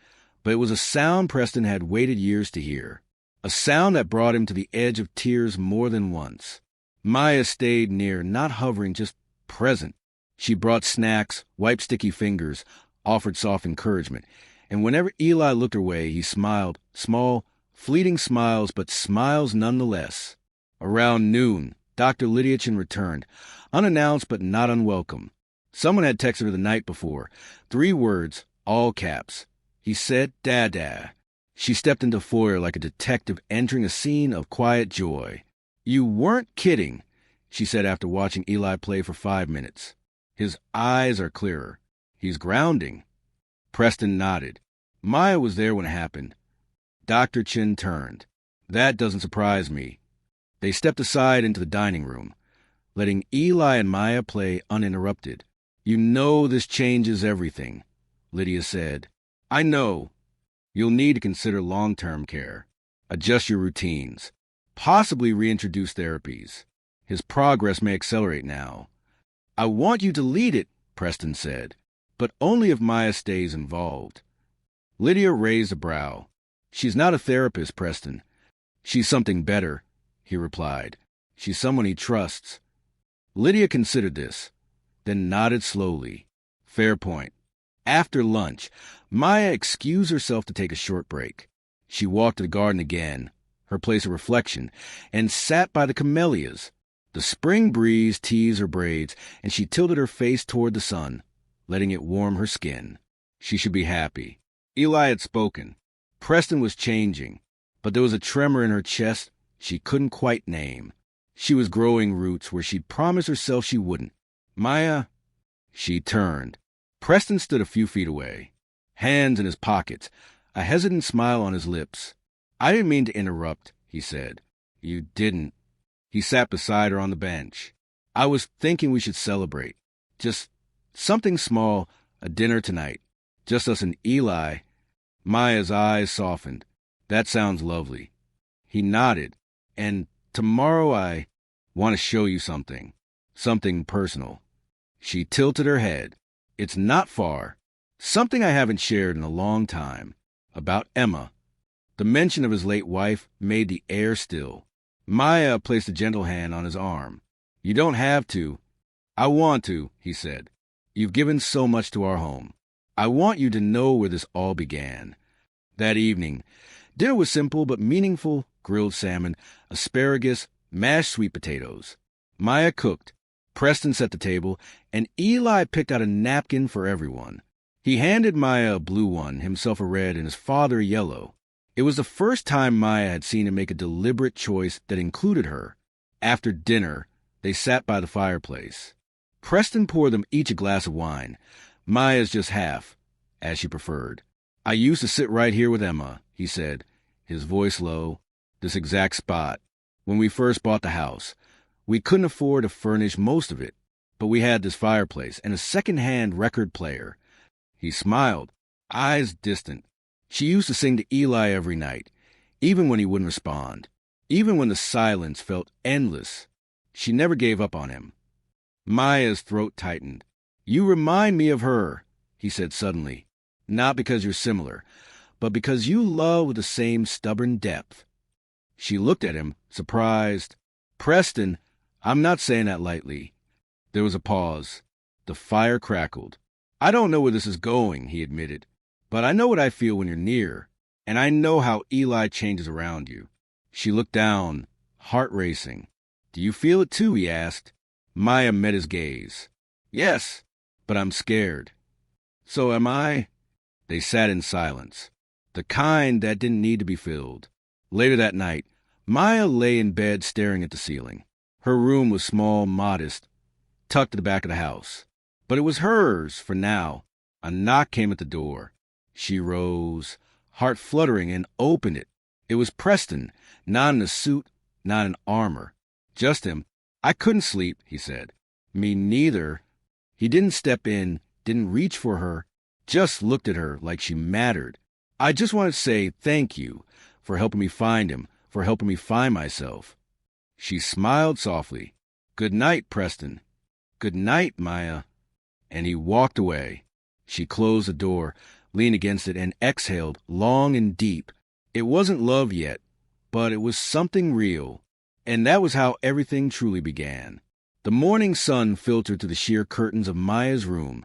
but it was a sound Preston had waited years to hear. A sound that brought him to the edge of tears more than once. Maya stayed near, not hovering, just present. She brought snacks, wiped sticky fingers, offered soft encouragement, and whenever Eli looked her way, he smiled, small, fleeting smiles, but smiles nonetheless. Around noon, Dr. Lydiachin returned, unannounced but not unwelcome. Someone had texted her the night before, 3 words, all caps. He said, "Dada." She stepped into the foyer like a detective entering a scene of quiet joy. "You weren't kidding," she said after watching Eli play for 5 minutes. "His eyes are clearer. He's grounding." Preston nodded. Maya was there when it happened. Dr. Chin turned. "That doesn't surprise me." They stepped aside into the dining room, letting Eli and Maya play uninterrupted. "You know this changes everything," Lydia said. "I know. You'll need to consider long-term care, adjust your routines, possibly reintroduce therapies. His progress may accelerate now." "I want you to lead it," Preston said, "but only if Maya stays involved." Lydia raised a brow. "She's not a therapist, Preston. She's something better," he replied. "She's someone he trusts." Lydia considered this, then nodded slowly. "Fair point." After lunch, Maya excused herself to take a short break. She walked to the garden again, her place of reflection, and sat by the camellias. The spring breeze teased her braids, and she tilted her face toward the sun, letting it warm her skin. She should be happy. Eli had spoken. Preston was changing, but there was a tremor in her chest she couldn't quite name. She was growing roots where she'd promised herself she wouldn't. "Maya." She turned. Preston stood a few feet away, hands in his pockets, a hesitant smile on his lips. "I didn't mean to interrupt," he said. "You didn't." He sat beside her on the bench. "I was thinking we should celebrate. Just something small, a dinner tonight. Just us and Eli." Maya's eyes softened. "That sounds lovely." He nodded. "And tomorrow I want to show you something. Something personal." She tilted her head. "It's not far. Something I haven't shared in a long time. About Emma." The mention of his late wife made the air still. Maya placed a gentle hand on his arm. "You don't have to." "I want to," he said. "You've given so much to our home. I want you to know where this all began." That evening, dinner was simple but meaningful: grilled salmon, asparagus, mashed sweet potatoes. Maya cooked. Preston set the table, and Eli picked out a napkin for everyone. He handed Maya a blue one, himself a red, and his father a yellow. It was the first time Maya had seen him make a deliberate choice that included her. After dinner, they sat by the fireplace. Preston poured them each a glass of wine. Maya's just half, as she preferred. "I used to sit right here with Emma," he said, his voice low. "This exact spot. When we first bought the house. We couldn't afford to furnish most of it, but we had this fireplace and a second-hand record player." He smiled, eyes distant. "She used to sing to Eli every night, even when he wouldn't respond, even when the silence felt endless. She never gave up on him." Maya's throat tightened. "You remind me of her," he said suddenly. "Not because you're similar, but because you love with the same stubborn depth." She looked at him, surprised. "Preston, I'm not saying that lightly." There was a pause. The fire crackled. "I don't know where this is going," he admitted, "but I know what I feel when you're near, and I know how Eli changes around you." She looked down, heart racing. "Do you feel it too?" he asked. Maya met his gaze. "Yes, but I'm scared." "So am I." They sat in silence, the kind that didn't need to be filled. Later that night, Maya lay in bed staring at the ceiling. Her room was small, modest, tucked at the back of the house. But it was hers for now. A knock came at the door. She rose, heart fluttering, and opened it. It was Preston, not in a suit, not in armor. Just him. "I couldn't sleep," he said. "Me neither." He didn't step in, didn't reach for her, just looked at her like she mattered. "I just want to say thank you for helping me find him, for helping me find myself." She smiled softly. "Good night, Preston." "Good night, Maya." And he walked away. She closed the door, leaned against it, and exhaled long and deep. It wasn't love yet, but it was something real. And that was how everything truly began. The morning sun filtered through the sheer curtains of Maya's room,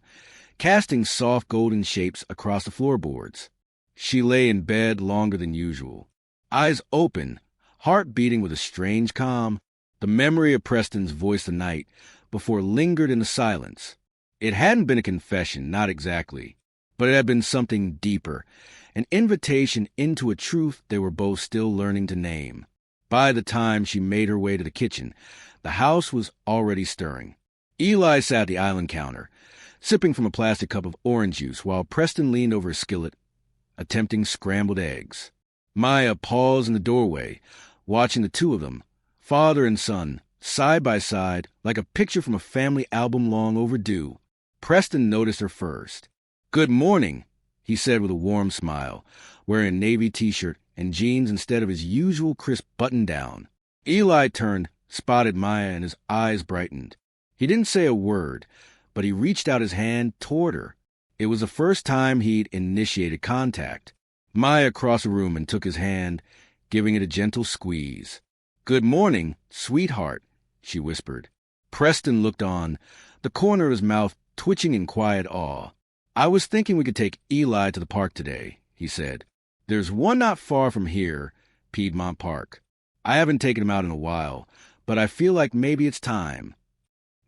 casting soft golden shapes across the floorboards. She lay in bed longer than usual, eyes open, heart beating with a strange calm. The memory of Preston's voice the night before lingered in the silence. It hadn't been a confession, not exactly, but it had been something deeper, an invitation into a truth they were both still learning to name. By the time she made her way to the kitchen, the house was already stirring. Eli sat at the island counter, sipping from a plastic cup of orange juice, while Preston leaned over a skillet, attempting scrambled eggs. Maya paused in the doorway, watching the two of them, father and son, side by side, like a picture from a family album long overdue. Preston noticed her first. "Good morning," he said with a warm smile, wearing a navy t-shirt and jeans instead of his usual crisp button-down. Eli turned, spotted Maya, and his eyes brightened. He didn't say a word, but he reached out his hand toward her. It was the first time he'd initiated contact. Maya crossed the room and took his hand, giving it a gentle squeeze. "Good morning, sweetheart," she whispered. Preston looked on, the corner of his mouth twitching in quiet awe. "I was thinking we could take Eli to the park today," he said. "There's one not far from here, Piedmont Park. I haven't taken him out in a while, but I feel like maybe it's time."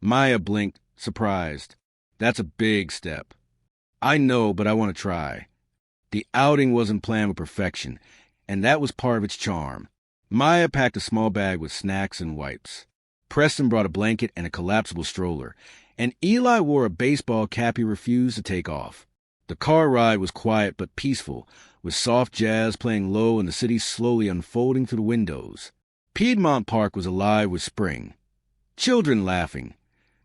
Maya blinked, surprised. "That's a big step." "I know, but I want to try." The outing wasn't planned with perfection, and that was part of its charm. Maya packed a small bag with snacks and wipes. Preston brought a blanket and a collapsible stroller, and Eli wore a baseball cap he refused to take off. The car ride was quiet but peaceful, with soft jazz playing low and the city slowly unfolding through the windows. Piedmont Park was alive with spring. Children laughing,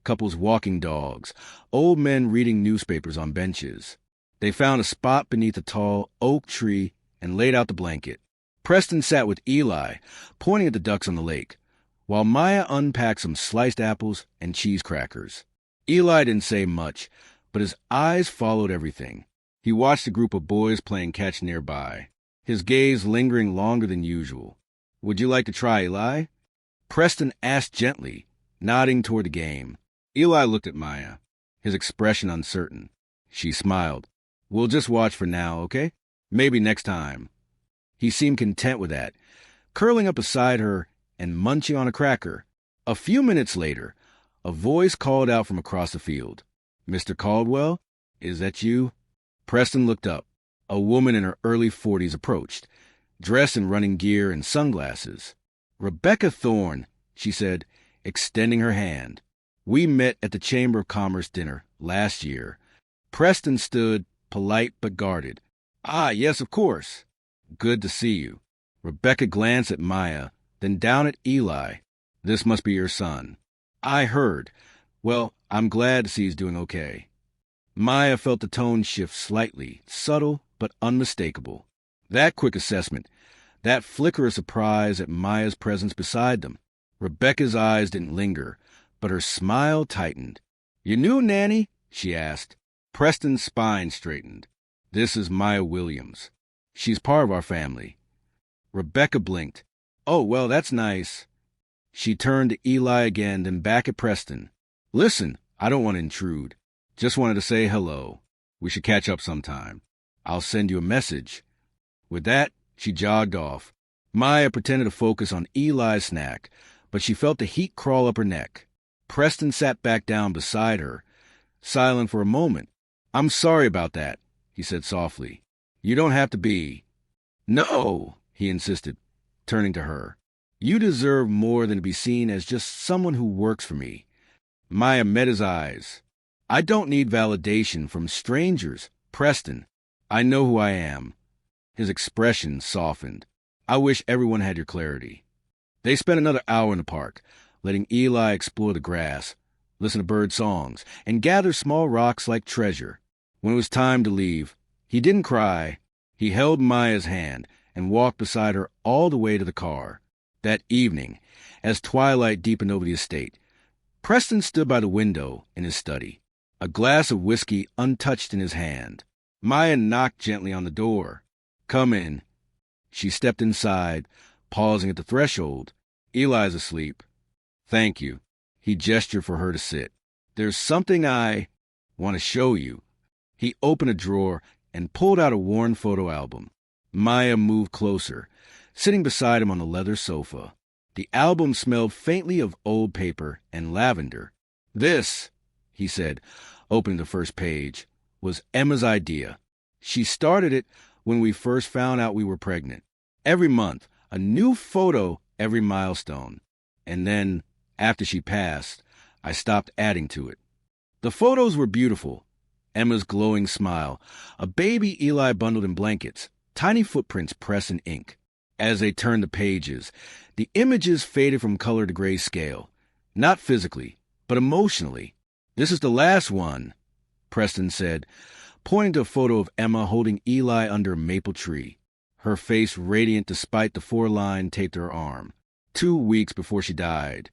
couples walking dogs, old men reading newspapers on benches. They found a spot beneath a tall oak tree and laid out the blanket. Preston sat with Eli, pointing at the ducks on the lake, while Maya unpacked some sliced apples and cheese crackers. Eli didn't say much, but his eyes followed everything. He watched a group of boys playing catch nearby, his gaze lingering longer than usual. "Would you like to try, Eli?" Preston asked gently, nodding toward the game. Eli looked at Maya, his expression uncertain. She smiled. "We'll just watch for now, okay? Maybe next time." He seemed content with that, curling up beside her and munching on a cracker. A few minutes later, a voice called out from across the field. "Mr. Caldwell, is that you?" Preston looked up. A woman in her early 40s approached, dressed in running gear and sunglasses. "Rebecca Thorne," she said, extending her hand. "We met at the Chamber of Commerce dinner last year." Preston stood, polite but guarded. "Ah, yes, of course. Good to see you." Rebecca glanced at Maya, then down at Eli. "This must be your son." "I heard. Well, I'm glad to see he's doing okay." Maya felt the tone shift slightly, subtle but unmistakable. That quick assessment, that flicker of surprise at Maya's presence beside them. Rebecca's eyes didn't linger, but her smile tightened. "You knew Nanny?" she asked. Preston's spine straightened. "This is Maya Williams. She's part of our family." Rebecca blinked. "Oh, well, that's nice." She turned to Eli again, then back at Preston. "Listen, I don't want to intrude. Just wanted to say hello. We should catch up sometime. I'll send you a message." With that, she jogged off. Maya pretended to focus on Eli's snack, but she felt the heat crawl up her neck. Preston sat back down beside her, silent for a moment. "I'm sorry about that," he said softly. "You don't have to be." "No," he insisted, turning to her. "You deserve more than to be seen as just someone who works for me." Maya met his eyes. "I don't need validation from strangers, Preston. I know who I am." His expression softened. "I wish everyone had your clarity." They spent another hour in the park, letting Eli explore the grass, listen to bird songs, and gather small rocks like treasure. When it was time to leave, he didn't cry. He held Maya's hand and walked beside her all the way to the car. That evening, as twilight deepened over the estate, Preston stood by the window in his study, a glass of whiskey untouched in his hand. Maya knocked gently on the door. "Come in." She stepped inside, pausing at the threshold. "Eli's asleep." "Thank you." He gestured for her to sit. "There's something I want to show you." He opened a drawer and pulled out a worn photo album. Maya moved closer, sitting beside him on the leather sofa. The album smelled faintly of old paper and lavender. "This," he said, opening the first page, "was Emma's idea. She started it when we first found out we were pregnant. Every month, a new photo every milestone. And then, after she passed, I stopped adding to it." The photos were beautiful. Emma's glowing smile, a baby Eli bundled in blankets, tiny footprints pressed in ink. As they turned the pages, the images faded from color to grayscale, not physically, but emotionally. "This is the last one," Preston said, pointing to a photo of Emma holding Eli under a maple tree, her face radiant despite the 4-line taped to her arm. 2 weeks before she died.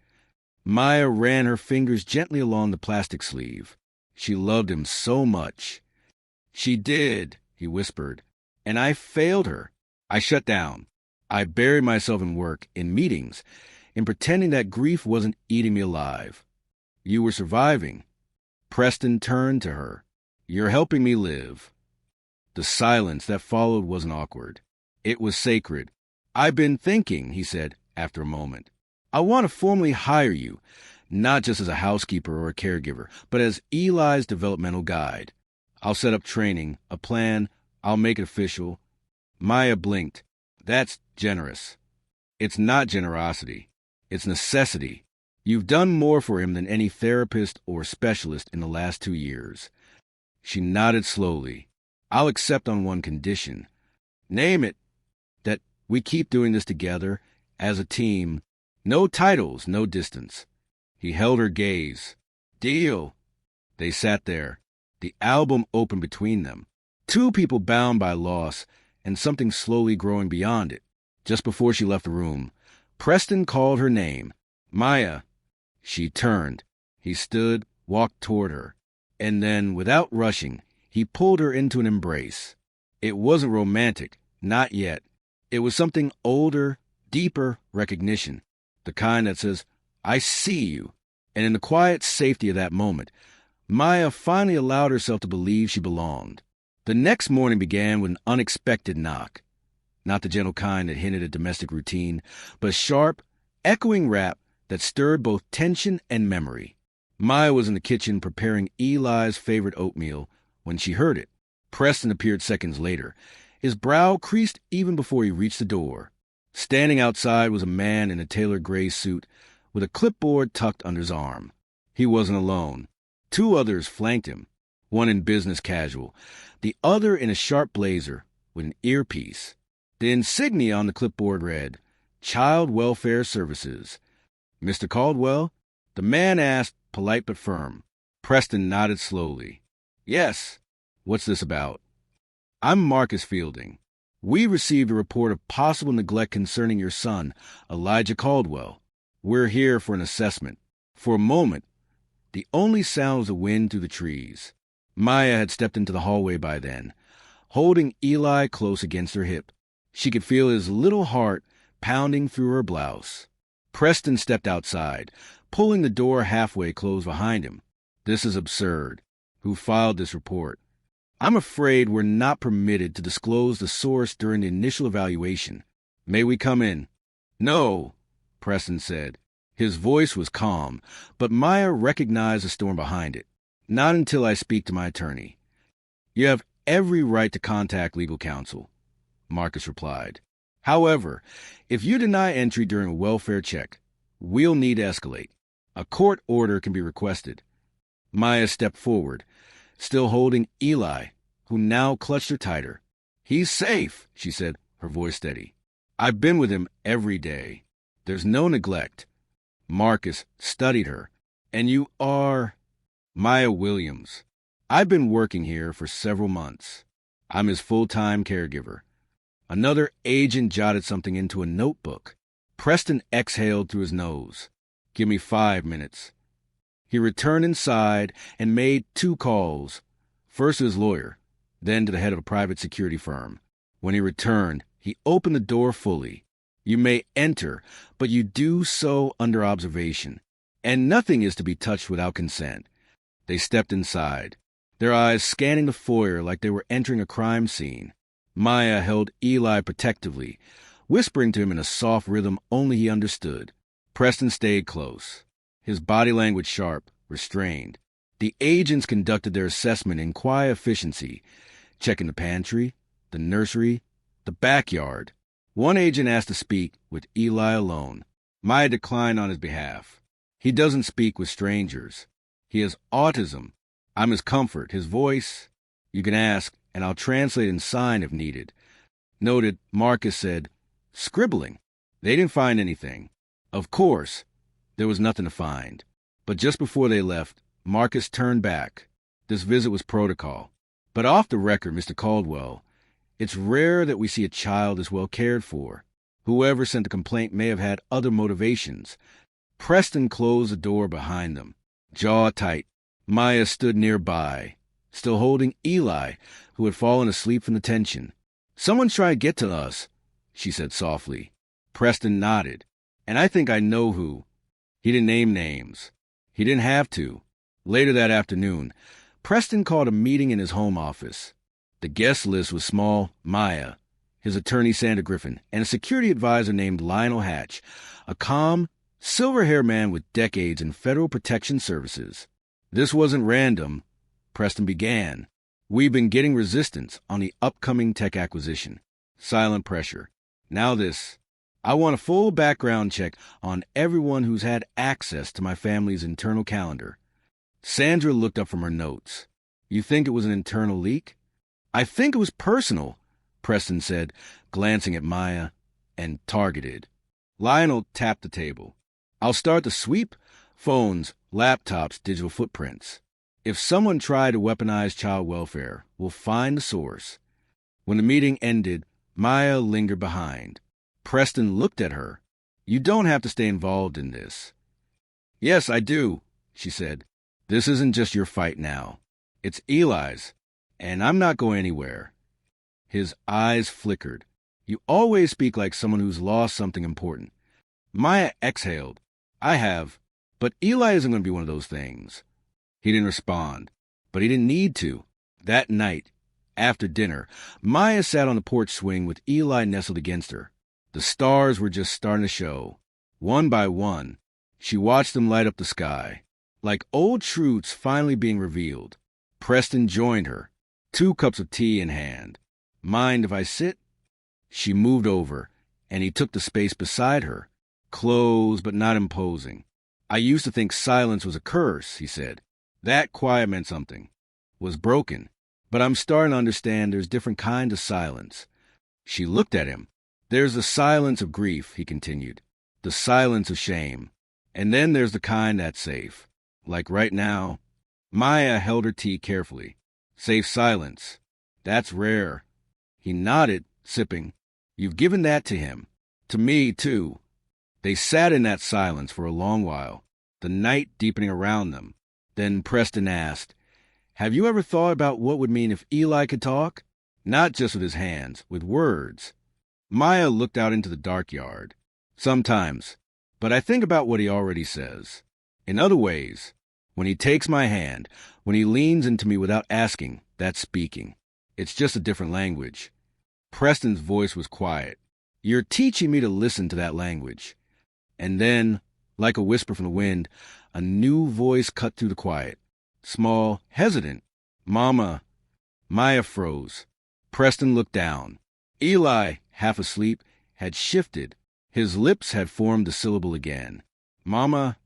Maya ran her fingers gently along the plastic sleeve. She loved him so much. "She did," he whispered, "and I failed her. I shut down. I buried myself in work, in meetings, in pretending that grief wasn't eating me alive. You were surviving." Preston turned to her. "You're helping me live." The silence that followed wasn't awkward. It was sacred. "I've been thinking," he said after a moment. "I want to formally hire you, not just as a housekeeper or a caregiver, but as Eli's developmental guide. I'll set up training, a plan, I'll make it official." Maya blinked. "That's generous." "It's not generosity. It's necessity. You've done more for him than any therapist or specialist in the last 2 years." She nodded slowly. "I'll accept on one condition." "Name it." "That we keep doing this together, as a team. No titles, no distance." He held her gaze. "Deal." They sat there, the album open between them. 2 people bound by loss, and something slowly growing beyond it. Just before she left the room, Preston called her name. "Maya." She turned. He stood, walked toward her, and then, without rushing, he pulled her into an embrace. It wasn't romantic, not yet. It was something older, deeper recognition, the kind that says, "I see you." And in the quiet safety of that moment, Maya finally allowed herself to believe she belonged. The next morning began with an unexpected knock. Not the gentle kind that hinted at domestic routine, but a sharp, echoing rap that stirred both tension and memory. Maya was in the kitchen preparing Eli's favorite oatmeal when she heard it. Preston appeared seconds later, his brow creased even before he reached the door. Standing outside was a man in a tailored gray suit with a clipboard tucked under his arm. He wasn't alone. 2 others flanked him, one in business casual, the other in a sharp blazer with an earpiece. The insignia on the clipboard read, "Child Welfare Services." "Mr. Caldwell?" The man asked, polite but firm. Preston nodded slowly. "Yes." "What's this about?" "I'm Marcus Fielding. We received a report of possible neglect concerning your son, Elijah Caldwell. We're here for an assessment." For a moment, the only sound was the wind through the trees. Maya had stepped into the hallway by then, holding Eli close against her hip. She could feel his little heart pounding through her blouse. Preston stepped outside, pulling the door halfway closed behind him. "This is absurd. Who filed this report?" "I'm afraid we're not permitted to disclose the source during the initial evaluation. May we come in?" "No," Preston said. His voice was calm, but Maya recognized the storm behind it. "Not until I speak to my attorney." "You have every right to contact legal counsel," Marcus replied. "However, if you deny entry during a welfare check, we'll need to escalate. A court order can be requested." Maya stepped forward, still holding Eli, who now clutched her tighter. "He's safe," she said, her voice steady. "I've been with him every day. There's no neglect." Marcus studied her. "And you are—" "Maya Williams. I've been working here for several months. I'm his full-time caregiver." Another agent jotted something into a notebook. Preston exhaled through his nose. "Give me 5 minutes." He returned inside and made 2 calls, first to his lawyer, then to the head of a private security firm. When he returned, he opened the door fully. You may enter, but you do so under observation, and nothing is to be touched without consent. They stepped inside, their eyes scanning the foyer like they were entering a crime scene. Maya held Eli protectively, whispering to him in a soft rhythm only he understood. Preston stayed close, his body language sharp, restrained. The agents conducted their assessment in quiet efficiency, checking the pantry, the nursery, the backyard. One agent asked to speak with Eli alone. Maya declined on his behalf. He doesn't speak with strangers. He has autism. I'm his comfort, his voice. You can ask, and I'll translate and sign if needed. Noted, Marcus said, scribbling. They didn't find anything. Of course, there was nothing to find. But just before they left, Marcus turned back. This visit was protocol. But off the record, Mr. Caldwell, it's rare that we see a child as well cared for. Whoever sent the complaint may have had other motivations. Preston closed the door behind them, jaw tight. Maya stood nearby, still holding Eli, who had fallen asleep from the tension. Someone's trying to get to us, she said softly. Preston nodded. And I think I know who. He didn't name names. He didn't have to. Later that afternoon, Preston called a meeting in his home office. The guest list was small: Maya, his attorney Sandra Griffin, and a security advisor named Lionel Hatch, a calm, silver-haired man with decades in federal protection services. This wasn't random. Preston began. We've been getting resistance on the upcoming tech acquisition. Silent pressure. Now this. I want a full background check on everyone who's had access to my family's internal calendar. Sandra looked up from her notes. You think it was an internal leak? I think it was personal, Preston said, glancing at Maya, and targeted. Lionel tapped the table. I'll start the sweep. Phones, laptops, digital footprints. If someone tried to weaponize child welfare, we'll find the source. When the meeting ended, Maya lingered behind. Preston looked at her. You don't have to stay involved in this. Yes, I do, she said. This isn't just your fight now. It's Eli's, and I'm not going anywhere. His eyes flickered. You always speak like someone who's lost something important. Maya exhaled. I have, but Eli isn't going to be one of those things. He didn't respond, but he didn't need to. That night, after dinner, Maya sat on the porch swing with Eli nestled against her. The stars were just starting to show. One by one, she watched them light up the sky, like old truths finally being revealed. Preston joined her, 2 cups of tea in hand. Mind if I sit? She moved over, and he took the space beside her, close but not imposing. I used to think silence was a curse, he said. That quiet meant something. Was broken. But I'm starting to understand there's different kinds of silence. She looked at him. There's the silence of grief, he continued. The silence of shame. And then there's the kind that's safe. Like right now. Maya held her tea carefully. Safe silence. That's rare. He nodded, sipping. You've given that to him. To me, too. They sat in that silence for a long while, the night deepening around them. Then Preston asked, Have you ever thought about what would mean if Eli could talk? Not just with his hands, with words. Maya looked out into the dark yard. Sometimes, but I think about what he already says. In other ways, when he takes my hand, when he leans into me without asking, that's speaking. It's just a different language. Preston's voice was quiet. You're teaching me to listen to that language. And then, like a whisper from the wind, a new voice cut through the quiet. Small, hesitant. Mama. Maya froze. Preston looked down. Eli, half asleep, had shifted. His lips had formed the syllable again. Mama.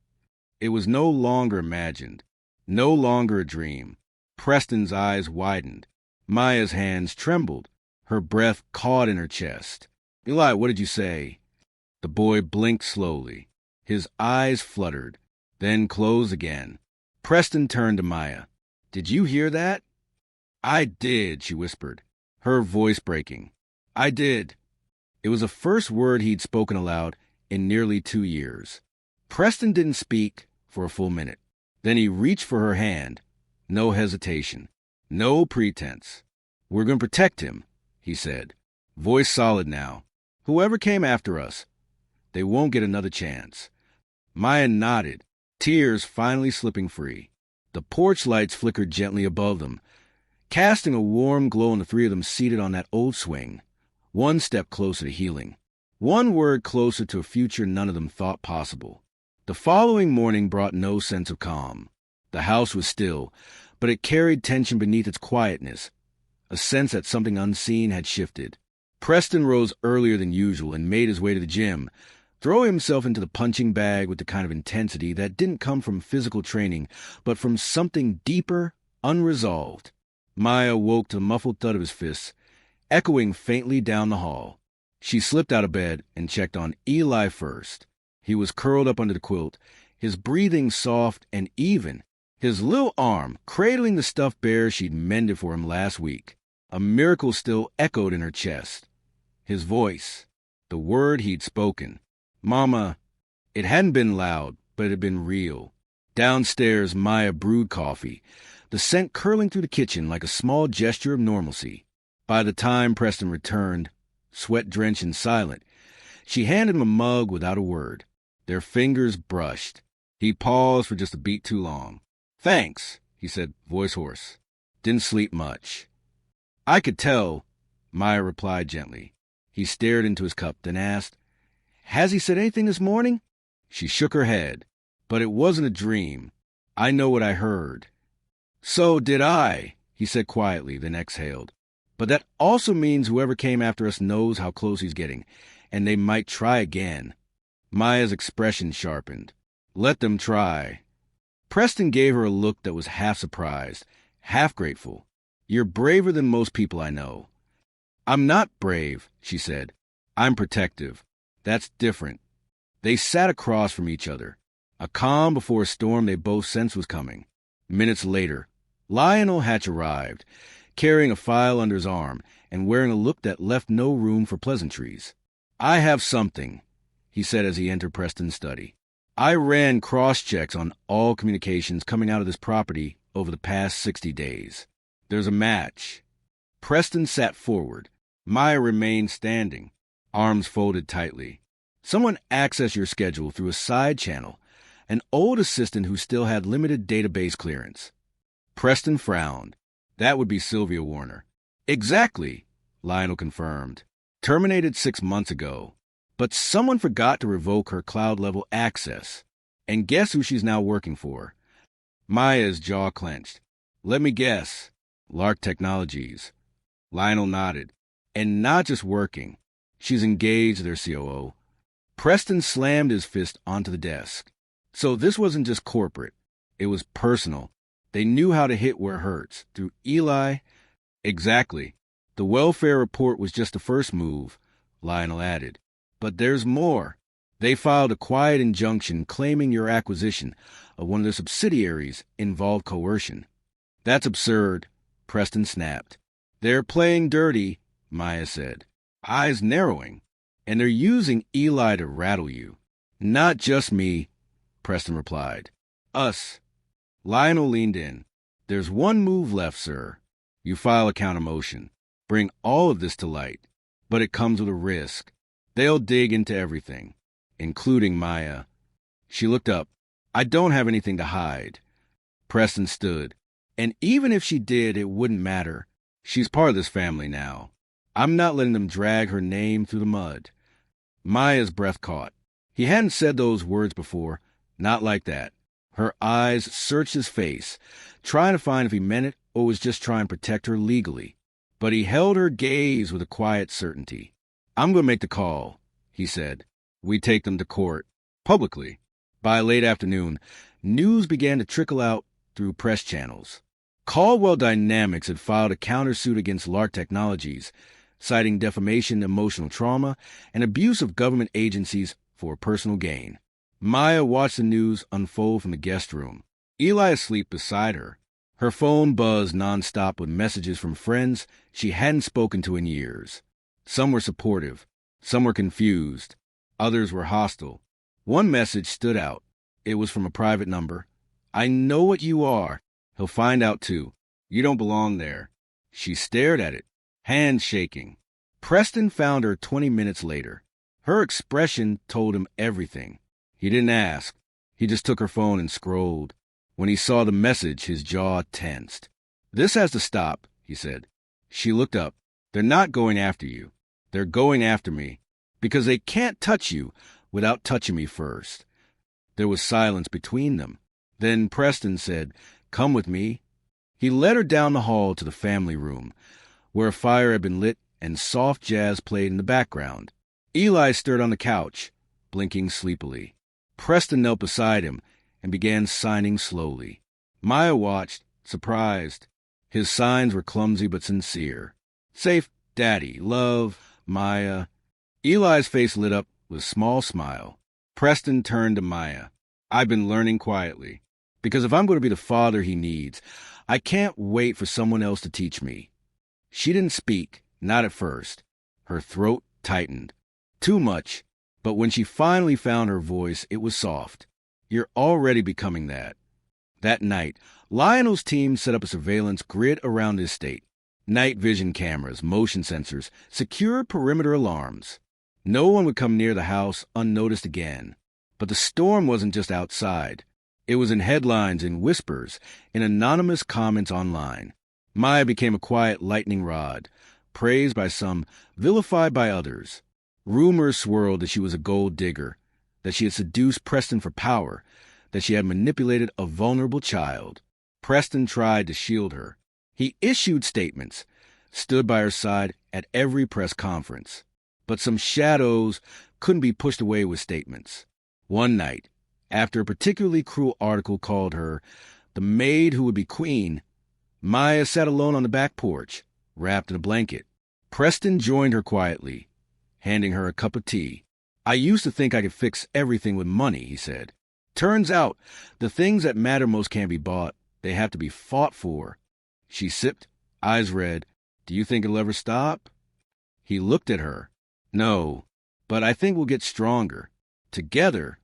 It was no longer imagined. No longer a dream. Preston's eyes widened. Maya's hands trembled. Her breath caught in her chest. Eli, what did you say? The boy blinked slowly. His eyes fluttered, then closed again. Preston turned to Maya. Did you hear that? I did, she whispered, her voice breaking. I did. It was the first word he'd spoken aloud in nearly 2 years. Preston didn't speak for a full minute. Then he reached for her hand. No hesitation. No pretense. "We're going to protect him," he said. Voice solid now. "Whoever came after us, they won't get another chance." Maya nodded, tears finally slipping free. The porch lights flickered gently above them, casting a warm glow on the three of them seated on that old swing. One step closer to healing. One word closer to a future none of them thought possible. The following morning brought no sense of calm. The house was still, but it carried tension beneath its quietness, a sense that something unseen had shifted. Preston rose earlier than usual and made his way to the gym, throwing himself into the punching bag with the kind of intensity that didn't come from physical training, but from something deeper, unresolved. Maya woke to the muffled thud of his fists, echoing faintly down the hall. She slipped out of bed and checked on Eli first. He was curled up under the quilt, his breathing soft and even, his little arm cradling the stuffed bear she'd mended for him last week. A miracle still echoed in her chest. His voice, the word he'd spoken. "Mama." It hadn't been loud, but it had been real. Downstairs, Maya brewed coffee, the scent curling through the kitchen like a small gesture of normalcy. By the time Preston returned, sweat-drenched and silent, she handed him a mug without a word. Their fingers brushed. He paused for just a beat too long. "Thanks," he said, voice hoarse. "Didn't sleep much." "I could tell," Maya replied gently. He stared into his cup, then asked, "Has he said anything this morning?" She shook her head. "But it wasn't a dream. I know what I heard." "So did I," he said quietly, then exhaled. "But that also means whoever came after us knows how close he's getting, and they might try again." Maya's expression sharpened. "Let them try." Preston gave her a look that was half surprised, half grateful. "You're braver than most people I know." "I'm not brave," she said. "I'm protective. That's different." They sat across from each other, a calm before a storm they both sensed was coming. Minutes later, Lionel Hatch arrived, carrying a file under his arm and wearing a look that left no room for pleasantries. "I have something," he said as he entered Preston's study. "I ran cross-checks on all communications coming out of this property over the past 60 days. There's a match." Preston sat forward. Maya remained standing, arms folded tightly. "Someone accessed your schedule through a side channel, an old assistant who still had limited database clearance." Preston frowned. "That would be Sylvia Warner." "Exactly," Lionel confirmed. "Terminated 6 months ago. But someone forgot to revoke her cloud-level access. And guess who she's now working for?" Maya's jaw clenched. "Let me guess. Lark Technologies." Lionel nodded. "And not just working. She's engaged their COO." Preston slammed his fist onto the desk. So this wasn't just corporate. It was personal. They knew how to hit where it hurts. Through Eli. "Exactly. The welfare report was just the first move," Lionel added. "But there's more. They filed a quiet injunction claiming your acquisition of one of their subsidiaries involved coercion." "That's absurd," Preston snapped. "They're playing dirty," Maya said, eyes narrowing. "And they're using Eli to rattle you." "Not just me," Preston replied. "Us." Lionel leaned in. "There's one move left, sir. You file a counter-motion. Bring all of this to light. But it comes with a risk. They'll dig into everything, including Maya." She looked up. "I don't have anything to hide." Preston stood. "And even if she did, it wouldn't matter. She's part of this family now. I'm not letting them drag her name through the mud." Maya's breath caught. He hadn't said those words before, not like that. Her eyes searched his face, trying to find if he meant it or was just trying to protect her legally. But he held her gaze with a quiet certainty. "I'm going to make the call," he said. "We take them to court. Publicly." By late afternoon, news began to trickle out through press channels. Caldwell Dynamics had filed a countersuit against Lark Technologies, citing defamation, emotional trauma, and abuse of government agencies for personal gain. Maya watched the news unfold from the guest room. Eli asleep beside her. Her phone buzzed nonstop with messages from friends she hadn't spoken to in years. Some were supportive. Some were confused. Others were hostile. One message stood out. It was from a private number. I know what you are. He'll find out, too. You don't belong there. She stared at it, hands shaking. Preston found her 20 minutes later. Her expression told him everything. He didn't ask. He just took her phone and scrolled. When he saw the message, his jaw tensed. "This has to stop," he said. She looked up. "They're not going after you. They're going after me. Because they can't touch you without touching me first." There was silence between them. Then Preston said, "Come with me." He led her down the hall to the family room, where a fire had been lit and soft jazz played in the background. Eli stirred on the couch, blinking sleepily. Preston knelt beside him and began signing slowly. Maya watched, surprised. His signs were clumsy but sincere. "Safe, Daddy, love, Maya." Eli's face lit up with a small smile. Preston turned to Maya. "I've been learning quietly. Because if I'm going to be the father he needs, I can't wait for someone else to teach me." She didn't speak, not at first. Her throat tightened. Too much. But when she finally found her voice, it was soft. "You're already becoming that." That night, Lionel's team set up a surveillance grid around the estate. Night vision cameras, motion sensors, secure perimeter alarms. No one would come near the house unnoticed again. But the storm wasn't just outside. It was in headlines, in whispers, in anonymous comments online. Maya became a quiet lightning rod, praised by some, vilified by others. Rumors swirled that she was a gold digger, that she had seduced Preston for power, that she had manipulated a vulnerable child. Preston tried to shield her. He issued statements, stood by her side at every press conference. But some shadows couldn't be pushed away with statements. One night, after a particularly cruel article called her the maid who would be queen, Maya sat alone on the back porch, wrapped in a blanket. Preston joined her quietly, handing her a cup of tea. "I used to think I could fix everything with money," he said. "Turns out, the things that matter most can't be bought. They have to be fought for." She sipped, eyes red. "Do you think it'll ever stop?" He looked at her. "No, but I think we'll get stronger. Together."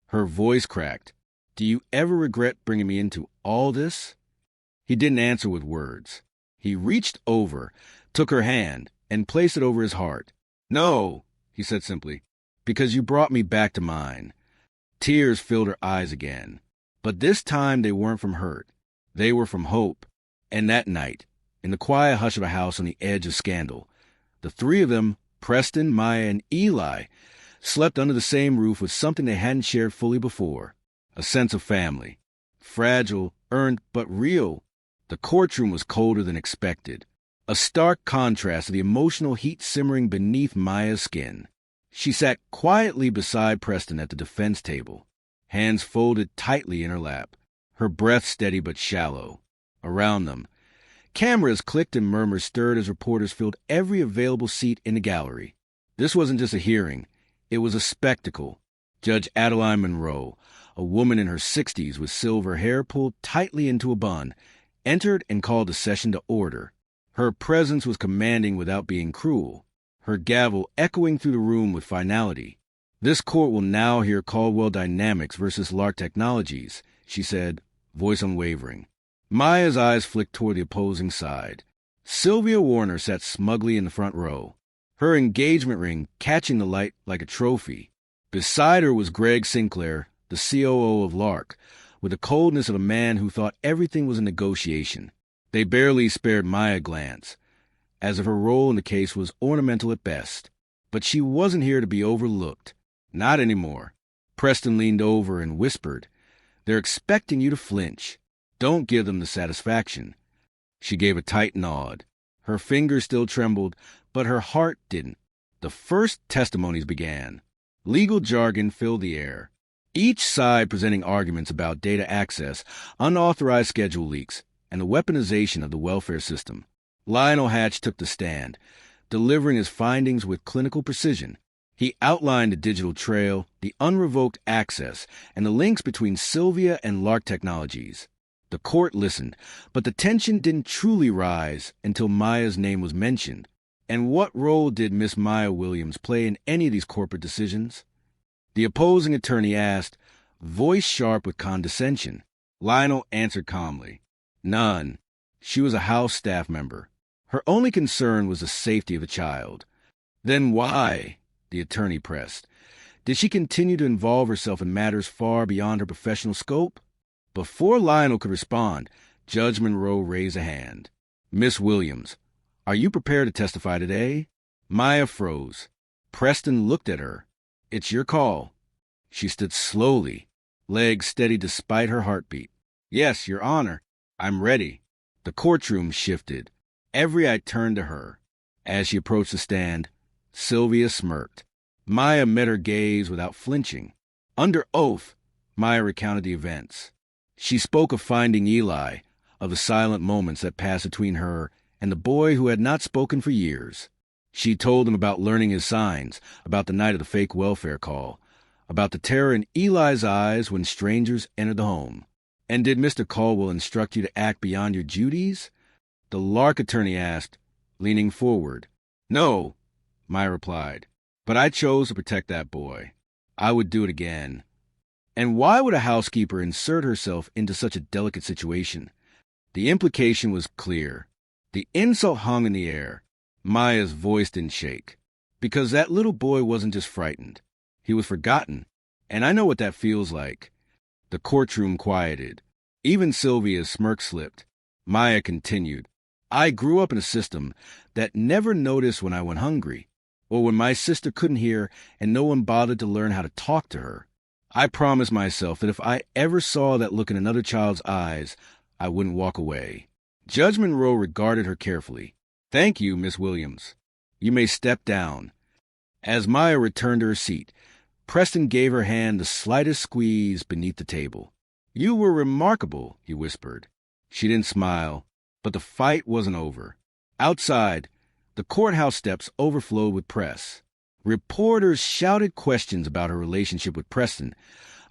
Her voice cracked. "Do you ever regret bringing me into all this?" He didn't answer with words. He reached over, took her hand, and placed it over his heart. "No," he said simply, "because you brought me back to mine." Tears filled her eyes again. But this time they weren't from hurt. They were from hope. And that night, in the quiet hush of a house on the edge of scandal, the three of them, Preston, Maya, and Eli, slept under the same roof with something they hadn't shared fully before, a sense of family. Fragile, earned, but real. The courtroom was colder than expected, a stark contrast to the emotional heat simmering beneath Maya's skin. She sat quietly beside Preston at the defense table, hands folded tightly in her lap, her breath steady but shallow. Around them, cameras clicked and murmurs stirred as reporters filled every available seat in the gallery. This wasn't just a hearing. It was a spectacle. Judge Adeline Monroe, a woman in her 60s with silver hair pulled tightly into a bun, entered and called the session to order. Her presence was commanding without being cruel, her gavel echoing through the room with finality. "This court will now hear Caldwell Dynamics versus Lark Technologies," she said, voice unwavering. Maya's eyes flicked toward the opposing side. Sylvia Warner sat smugly in the front row, her engagement ring catching the light like a trophy. Beside her was Greg Sinclair, the COO of Lark, with the coldness of a man who thought everything was a negotiation. They barely spared Maya a glance, as if her role in the case was ornamental at best. But she wasn't here to be overlooked. Not anymore. Preston leaned over and whispered, "They're expecting you to flinch. Don't give them the satisfaction." She gave a tight nod. Her fingers still trembled, but her heart didn't. The first testimonies began. Legal jargon filled the air, each side presenting arguments about data access, unauthorized schedule leaks, and the weaponization of the welfare system. Lionel Hatch took the stand, delivering his findings with clinical precision. He outlined the digital trail, the unrevoked access, and the links between Sylvia and Lark Technologies. The court listened, but the tension didn't truly rise until Maya's name was mentioned. And what role did Miss Maya Williams play in any of these corporate decisions? The opposing attorney asked, voice sharp with condescension. Lionel answered calmly. None. She was a house staff member. Her only concern was the safety of the child. Then why? The attorney pressed. Did she continue to involve herself in matters far beyond her professional scope? Before Lionel could respond, Judge Monroe raised a hand. Miss Williams, are you prepared to testify today? Maya froze. Preston looked at her. It's your call. She stood slowly, legs steady despite her heartbeat. Yes, Your Honor. I'm ready. The courtroom shifted. Every eye turned to her. As she approached the stand, Sylvia smirked. Maya met her gaze without flinching. Under oath, Maya recounted the events. She spoke of finding Eli, of the silent moments that passed between her and the boy who had not spoken for years. She told him about learning his signs, about the night of the fake welfare call, about the terror in Eli's eyes when strangers entered the home. And did Mr. Caldwell instruct you to act beyond your duties? The Lark attorney asked, leaning forward. No, Maya replied, but I chose to protect that boy. I would do it again. And why would a housekeeper insert herself into such a delicate situation? The implication was clear. The insult hung in the air. Maya's voice didn't shake. Because that little boy wasn't just frightened. He was forgotten. And I know what that feels like. The courtroom quieted. Even Sylvia's smirk slipped. Maya continued. I grew up in a system that never noticed when I went hungry, or when my sister couldn't hear and no one bothered to learn how to talk to her. I promised myself that if I ever saw that look in another child's eyes, I wouldn't walk away. Judge Monroe regarded her carefully. Thank you, Miss Williams. You may step down. As Maya returned to her seat, Preston gave her hand the slightest squeeze beneath the table. You were remarkable, he whispered. She didn't smile, but the fight wasn't over. Outside, the courthouse steps overflowed with press. Reporters shouted questions about her relationship with Preston,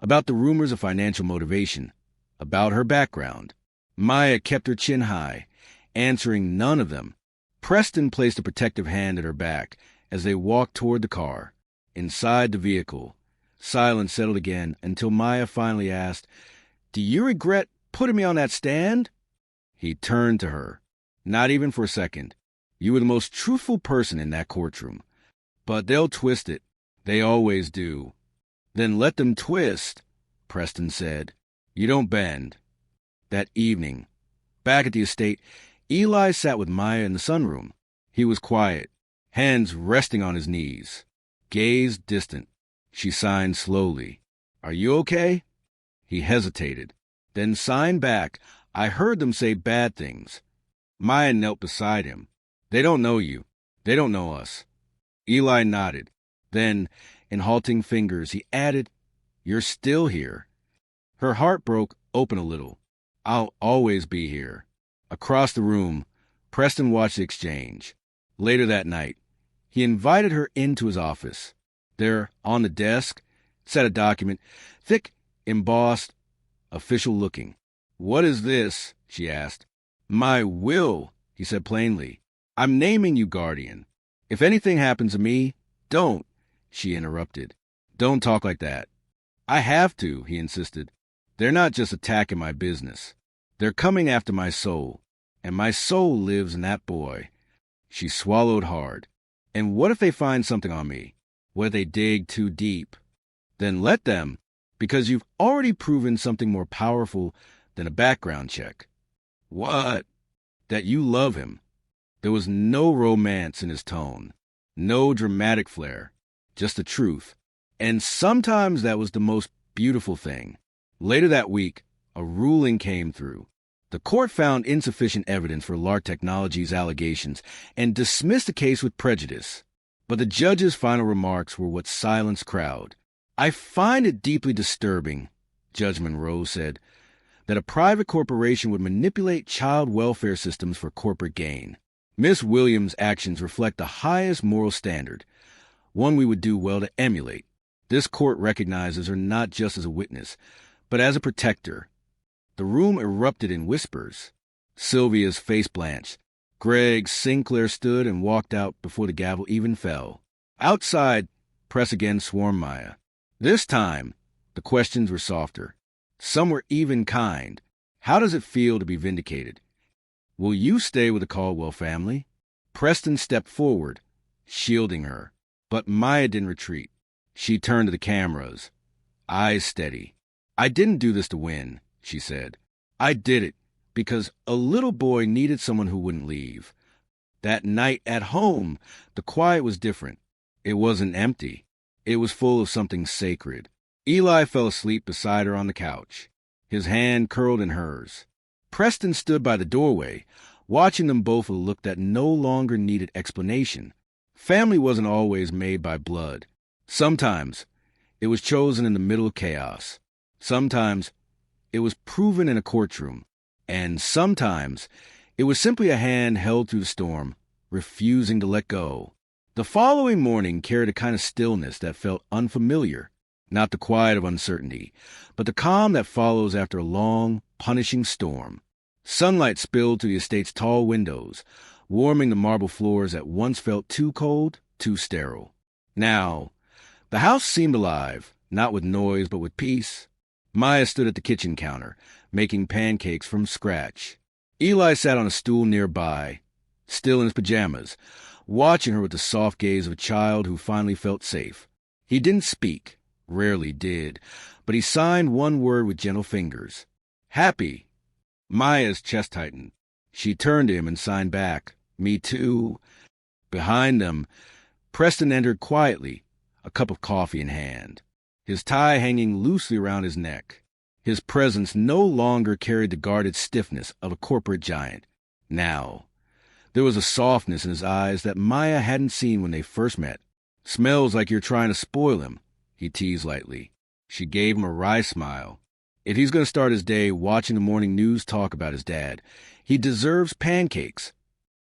about the rumors of financial motivation, about her background. Maya kept her chin high, answering none of them. Preston placed a protective hand at her back as they walked toward the car. Inside the vehicle, silence settled again until Maya finally asked, Do you regret putting me on that stand? He turned to her. Not even for a second. You were the most truthful person in that courtroom. But they'll twist it. They always do. Then let them twist, Preston said. You don't bend. That evening, back at the estate, Eli sat with Maya in the sunroom. He was quiet, hands resting on his knees, gaze distant. She signed slowly. Are you okay? He hesitated, then signed back. I heard them say bad things. Maya knelt beside him. They don't know you. They don't know us. Eli nodded. Then, in halting fingers, he added, You're still here. Her heart broke open a little. I'll always be here. Across the room, Preston watched the exchange. Later that night, he invited her into his office. There, on the desk, sat a document, thick, embossed, official-looking. What is this? She asked. My will, he said plainly. I'm naming you guardian. If anything happens to me, don't, she interrupted. Don't talk like that. I have to, he insisted. They're not just attacking my business. They're coming after my soul, and my soul lives in that boy. She swallowed hard. And what if they find something on me? What if they dig too deep? Then let them, because you've already proven something more powerful than a background check. What? That you love him. There was no romance in his tone, no dramatic flair, just the truth. And sometimes that was the most beautiful thing. Later that week, a ruling came through. The court found insufficient evidence for Lark Technologies' allegations and dismissed the case with prejudice. But the judge's final remarks were what silenced the crowd. I find it deeply disturbing, Judge Monroe said, that a private corporation would manipulate child welfare systems for corporate gain. Miss Williams' actions reflect the highest moral standard, one we would do well to emulate. This court recognizes her not just as a witness, but as a protector. The room erupted in whispers. Sylvia's face blanched. Greg Sinclair stood and walked out before the gavel even fell. Outside, press again swarmed Maya. This time, the questions were softer. Some were even kind. How does it feel to be vindicated? Will you stay with the Caldwell family? Preston stepped forward, shielding her. But Maya didn't retreat. She turned to the cameras, eyes steady. I didn't do this to win, she said. I did it because a little boy needed someone who wouldn't leave. That night at home, the quiet was different. It wasn't empty. It was full of something sacred. Eli fell asleep beside her on the couch, his hand curled in hers. Preston stood by the doorway, watching them both with a look that no longer needed explanation. Family wasn't always made by blood. Sometimes it was chosen in the middle of chaos. Sometimes it was proven in a courtroom. And sometimes it was simply a hand held through the storm, refusing to let go. The following morning carried a kind of stillness that felt unfamiliar, not the quiet of uncertainty, but the calm that follows after a long, punishing storm. Sunlight spilled through the estate's tall windows, warming the marble floors that once felt too cold, too sterile. Now, the house seemed alive, not with noise but with peace. Maya stood at the kitchen counter, making pancakes from scratch. Eli sat on a stool nearby, still in his pajamas, watching her with the soft gaze of a child who finally felt safe. He didn't speak, rarely did, but he signed one word with gentle fingers. Happy. Maya's chest tightened. She turned to him and signed back. Me too. Behind them, Preston entered quietly, a cup of coffee in hand, his tie hanging loosely around his neck. His presence no longer carried the guarded stiffness of a corporate giant. Now, there was a softness in his eyes that Maya hadn't seen when they first met. Smells like you're trying to spoil him, he teased lightly. She gave him a wry smile. If he's going to start his day watching the morning news talk about his dad, he deserves pancakes.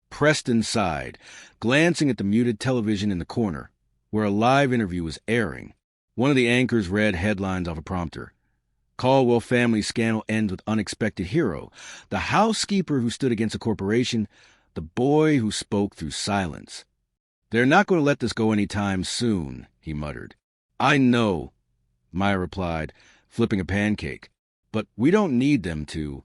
Preston sighed, glancing at the muted television in the corner, where a live interview was airing. One of the anchors read headlines off a prompter. Caldwell family scandal ends with unexpected hero. The housekeeper who stood against a corporation. The boy who spoke through silence. They're not going to let this go any time soon, he muttered. I know, Maya replied, flipping a pancake. But we don't need them to.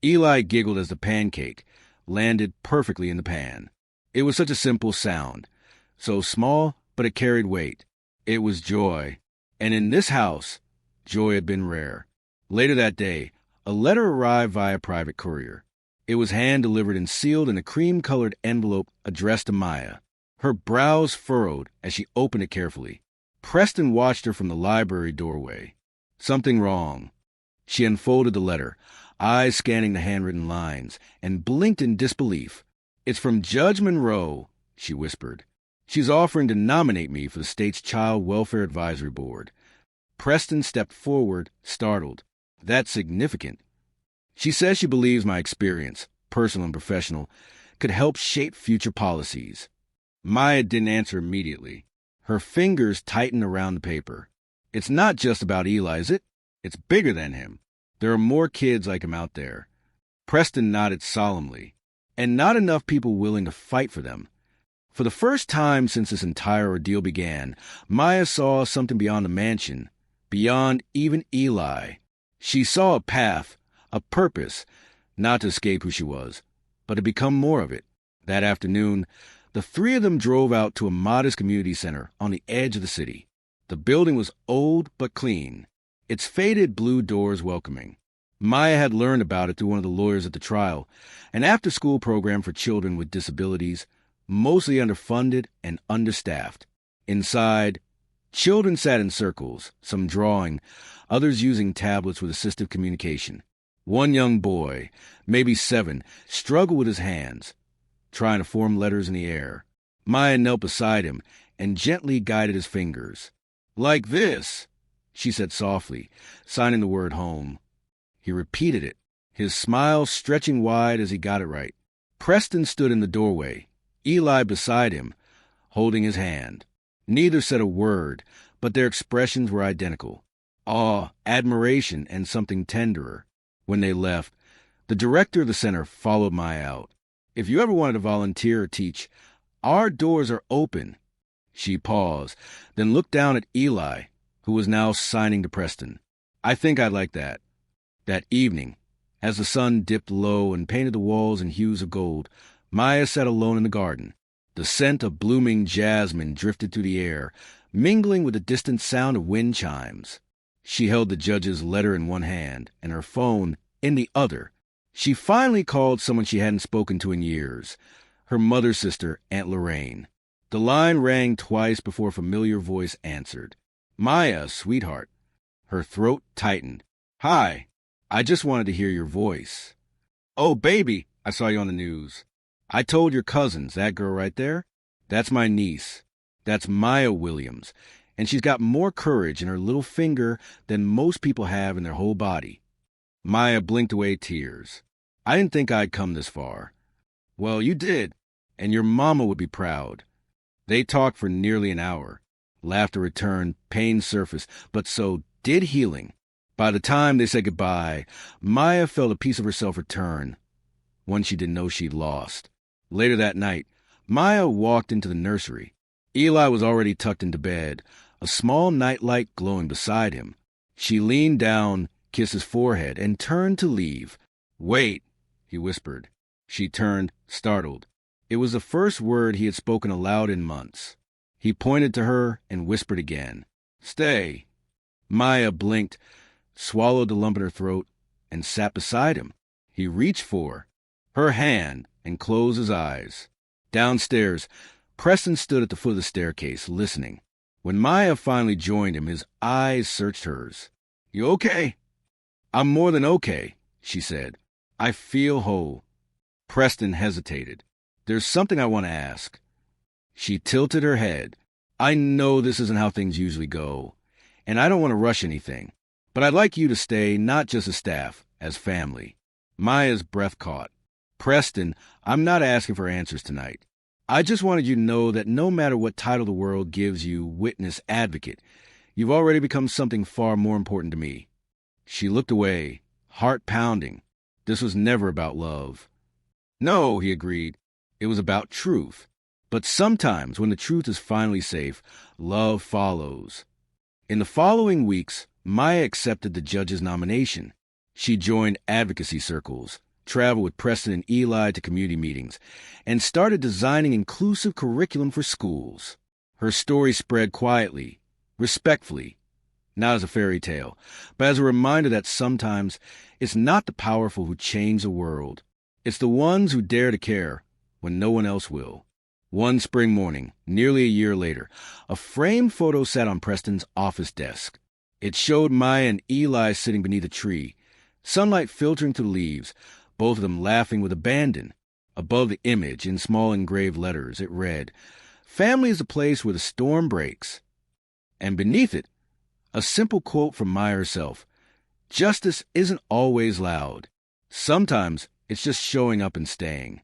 Eli giggled as the pancake landed perfectly in the pan. It was such a simple sound. So small, but it carried weight. It was joy. And in this house, joy had been rare. Later that day, a letter arrived via private courier. It was hand-delivered and sealed in a cream-colored envelope addressed to Maya. Her brows furrowed as she opened it carefully. Preston watched her from the library doorway. Something wrong. She unfolded the letter, eyes scanning the handwritten lines, and blinked in disbelief. It's from Judge Monroe, she whispered. She's offering to nominate me for the state's Child Welfare Advisory Board. Preston stepped forward, startled. That's significant. She says she believes my experience, personal and professional, could help shape future policies. Maya didn't answer immediately. Her fingers tightened around the paper. It's not just about Eli, is it? It's bigger than him. There are more kids like him out there. Preston nodded solemnly. And not enough people willing to fight for them. For the first time since this entire ordeal began, Maya saw something beyond the mansion, beyond even Eli. She saw a path, a purpose, not to escape who she was, but to become more of it. That afternoon, the three of them drove out to a modest community center on the edge of the city. The building was old but clean, its faded blue doors welcoming. Maya had learned about it through one of the lawyers at the trial, an after-school program for children with disabilities, mostly underfunded and understaffed. Inside, children sat in circles, some drawing, others using tablets with assistive communication. One young boy, maybe 7, struggled with his hands, trying to form letters in the air. Maya knelt beside him and gently guided his fingers. Like this, she said softly, signing the word home. He repeated it, his smile stretching wide as he got it right. Preston stood in the doorway, Eli beside him, holding his hand. Neither said a word, but their expressions were identical. Awe, admiration, and something tenderer. When they left, the director of the center followed Maya out. If you ever wanted to volunteer or teach, our doors are open. She paused, then looked down at Eli, who was now signing to Preston. I think I'd like that. That evening, as the sun dipped low and painted the walls in hues of gold, Maya sat alone in the garden. The scent of blooming jasmine drifted through the air, mingling with the distant sound of wind chimes. She held the judge's letter in one hand and her phone in the other. She finally called someone she hadn't spoken to in years, her mother's sister, Aunt Lorraine. The line rang twice before a familiar voice answered. "Maya, sweetheart." Her throat tightened. "Hi, I just wanted to hear your voice." "Oh, baby, I saw you on the news. I told your cousins, that girl right there, that's my niece. That's Maya Williams, and she's got more courage in her little finger than most people have in their whole body." Maya blinked away tears. "I didn't think I'd come this far." "Well, you did, and your mama would be proud." They talked for nearly an hour. Laughter returned, pain surfaced, but so did healing. By the time they said goodbye, Maya felt a piece of herself return, one she didn't know she'd lost. Later that night, Maya walked into the nursery. Eli was already tucked into bed, a small nightlight glowing beside him. She leaned down, kissed his forehead, and turned to leave. "Wait," he whispered. She turned, startled. It was the first word he had spoken aloud in months. He pointed to her and whispered again, "Stay." Maya blinked, swallowed the lump in her throat, and sat beside him. He reached for her hand and closed his eyes. Downstairs, Preston stood at the foot of the staircase, listening. When Maya finally joined him, his eyes searched hers. "You okay?" "I'm more than okay," she said. "I feel whole." Preston hesitated. "There's something I want to ask." She tilted her head. "I know this isn't how things usually go, and I don't want to rush anything, but I'd like you to stay not just as staff, as family." Maya's breath caught. "Preston, I'm not asking for answers tonight. I just wanted you to know that no matter what title the world gives you, witness, advocate, you've already become something far more important to me." She looked away, heart pounding. This was never about love. "No," he agreed. "It was about truth. But sometimes, when the truth is finally safe, love follows." In the following weeks, Maya accepted the judge's nomination. She joined advocacy circles, traveled with Preston and Eli to community meetings, and started designing inclusive curriculum for schools. Her story spread quietly, respectfully, not as a fairy tale, but as a reminder that sometimes it's not the powerful who change the world. It's the ones who dare to care when no one else will. One spring morning, nearly a year later, a framed photo sat on Preston's office desk. It showed Maya and Eli sitting beneath a tree, sunlight filtering through the leaves, both of them laughing with abandon. Above the image, in small engraved letters, it read, "Family is a place where the storm breaks." And beneath it, a simple quote from Maya herself, "Justice isn't always loud. Sometimes it's just showing up and staying."